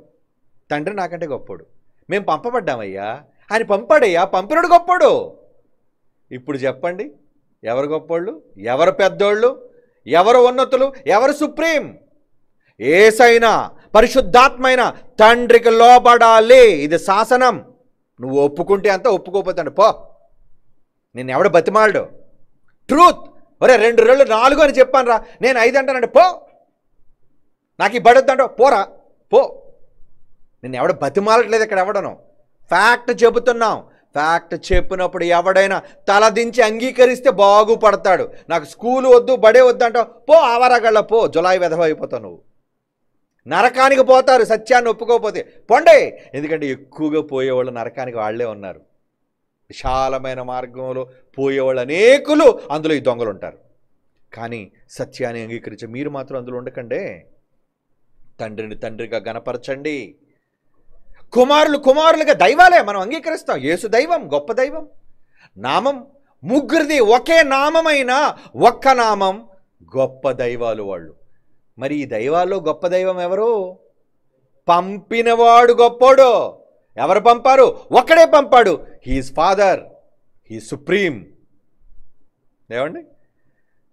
తండ్రి నాకంటే గొప్పోడు, మేము పంపబడ్డామయ్యా, ఆయన పంపాడయ్యా, పంపినోడు గొప్పోడు. ఇప్పుడు చెప్పండి, ఎవరు గొప్పోళ్ళు, ఎవరు పెద్దోళ్ళు, ఎవరు ఉన్నతులు, ఎవరు సుప్రీం? యేసైనా పరిశుద్ధాత్మైన తండ్రికి లోబడాలి. ఇది శాసనం. నువ్వు ఒప్పుకుంటే అంత, ఒప్పుకోకపోతే పో. నేను ఎవడ బతిమాలడు. ట్రూత్. ఒరే 2 2 4 అని చెప్పాను రా, నేను 5 అంటానంటే పో. నాకు ఈ బడొద్దంటో పోరా, పో. నేను ఎవడ బతిమాలట్లేదు ఇక్కడ ఎవడను. ఫ్యాక్ట్ చెబుతున్నాం. ఫ్యాక్ట్ చెప్పినప్పుడు ఎవడైనా తలదించి అంగీకరిస్తే బాగుపడతాడు. నాకు స్కూలు వద్దు, బడే వద్దు అంటావు, పో ఆవారాగళ్ళ పో. జులాయి వెధవ అయిపోతావు నువ్వు. నరకానికి పోతారు సత్యాన్ని ఒప్పుకోకపోతే. పొండే. ఎందుకంటే ఎక్కువగా పోయేవాళ్ళు నరకానికి వాళ్ళే ఉన్నారు. విశాలమైన మార్గంలో పోయేవాళ్ళు అనేకులు, అందులో ఈ దొంగలు ఉంటారు. కానీ సత్యాన్ని అంగీకరించే మీరు మాత్రం అందులో ఉండకండి. తండ్రిని తండ్రిగా గణపరచండి. కుమారులు కుమారులుగా దైవాలే మనం అంగీకరిస్తాం. యేసు దైవం, గొప్ప దైవం. నామం ముగ్గురిది ఒకే నామమైన ఒక్క నామం, గొప్ప దైవాలు వాళ్ళు. మరి ఈ దైవాల్లో గొప్ప దైవం ఎవరు? పంపినవాడు గొప్పోడు. ఎవరు పంపారు? ఒక్కడే పంపాడు. He is father, he supreme. ఏమండి?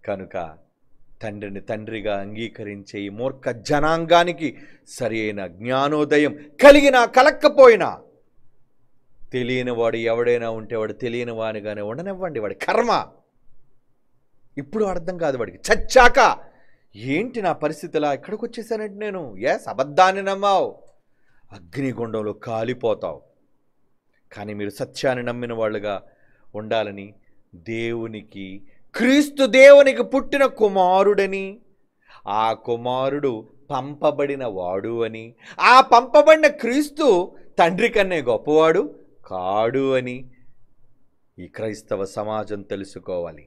కనుక తండ్రిని తండ్రిగా అంగీకరించే ఈ మూర్ఖ జనాంగానికి సరైన జ్ఞానోదయం కలిగినా కలక్కపోయినా, తెలియని వాడు ఎవడైనా ఉంటే వాడు తెలియని వాడిగానే ఉండనివ్వండి. వాడి కర్మ. ఇప్పుడు అర్థం కాదు వాడికి. చచ్చాక ఏంటి నా పరిస్థితిలా, ఇక్కడికి వచ్చేసానంటే నేను అబద్ధాన్ని నమ్మావు, అగ్నిగుండంలో కాలిపోతావు. కానీ మీరు సత్యాన్ని నమ్మిన వాళ్ళుగా ఉండాలని, దేవునికి, క్రీస్తు దేవునికి పుట్టిన కుమారుడని, ఆ కుమారుడు పంపబడిన వాడు అని, ఆ పంపబడిన క్రీస్తు తండ్రి కన్నే గొప్పవాడు కాడు అని ఈ క్రైస్తవ సమాజం తెలుసుకోవాలి.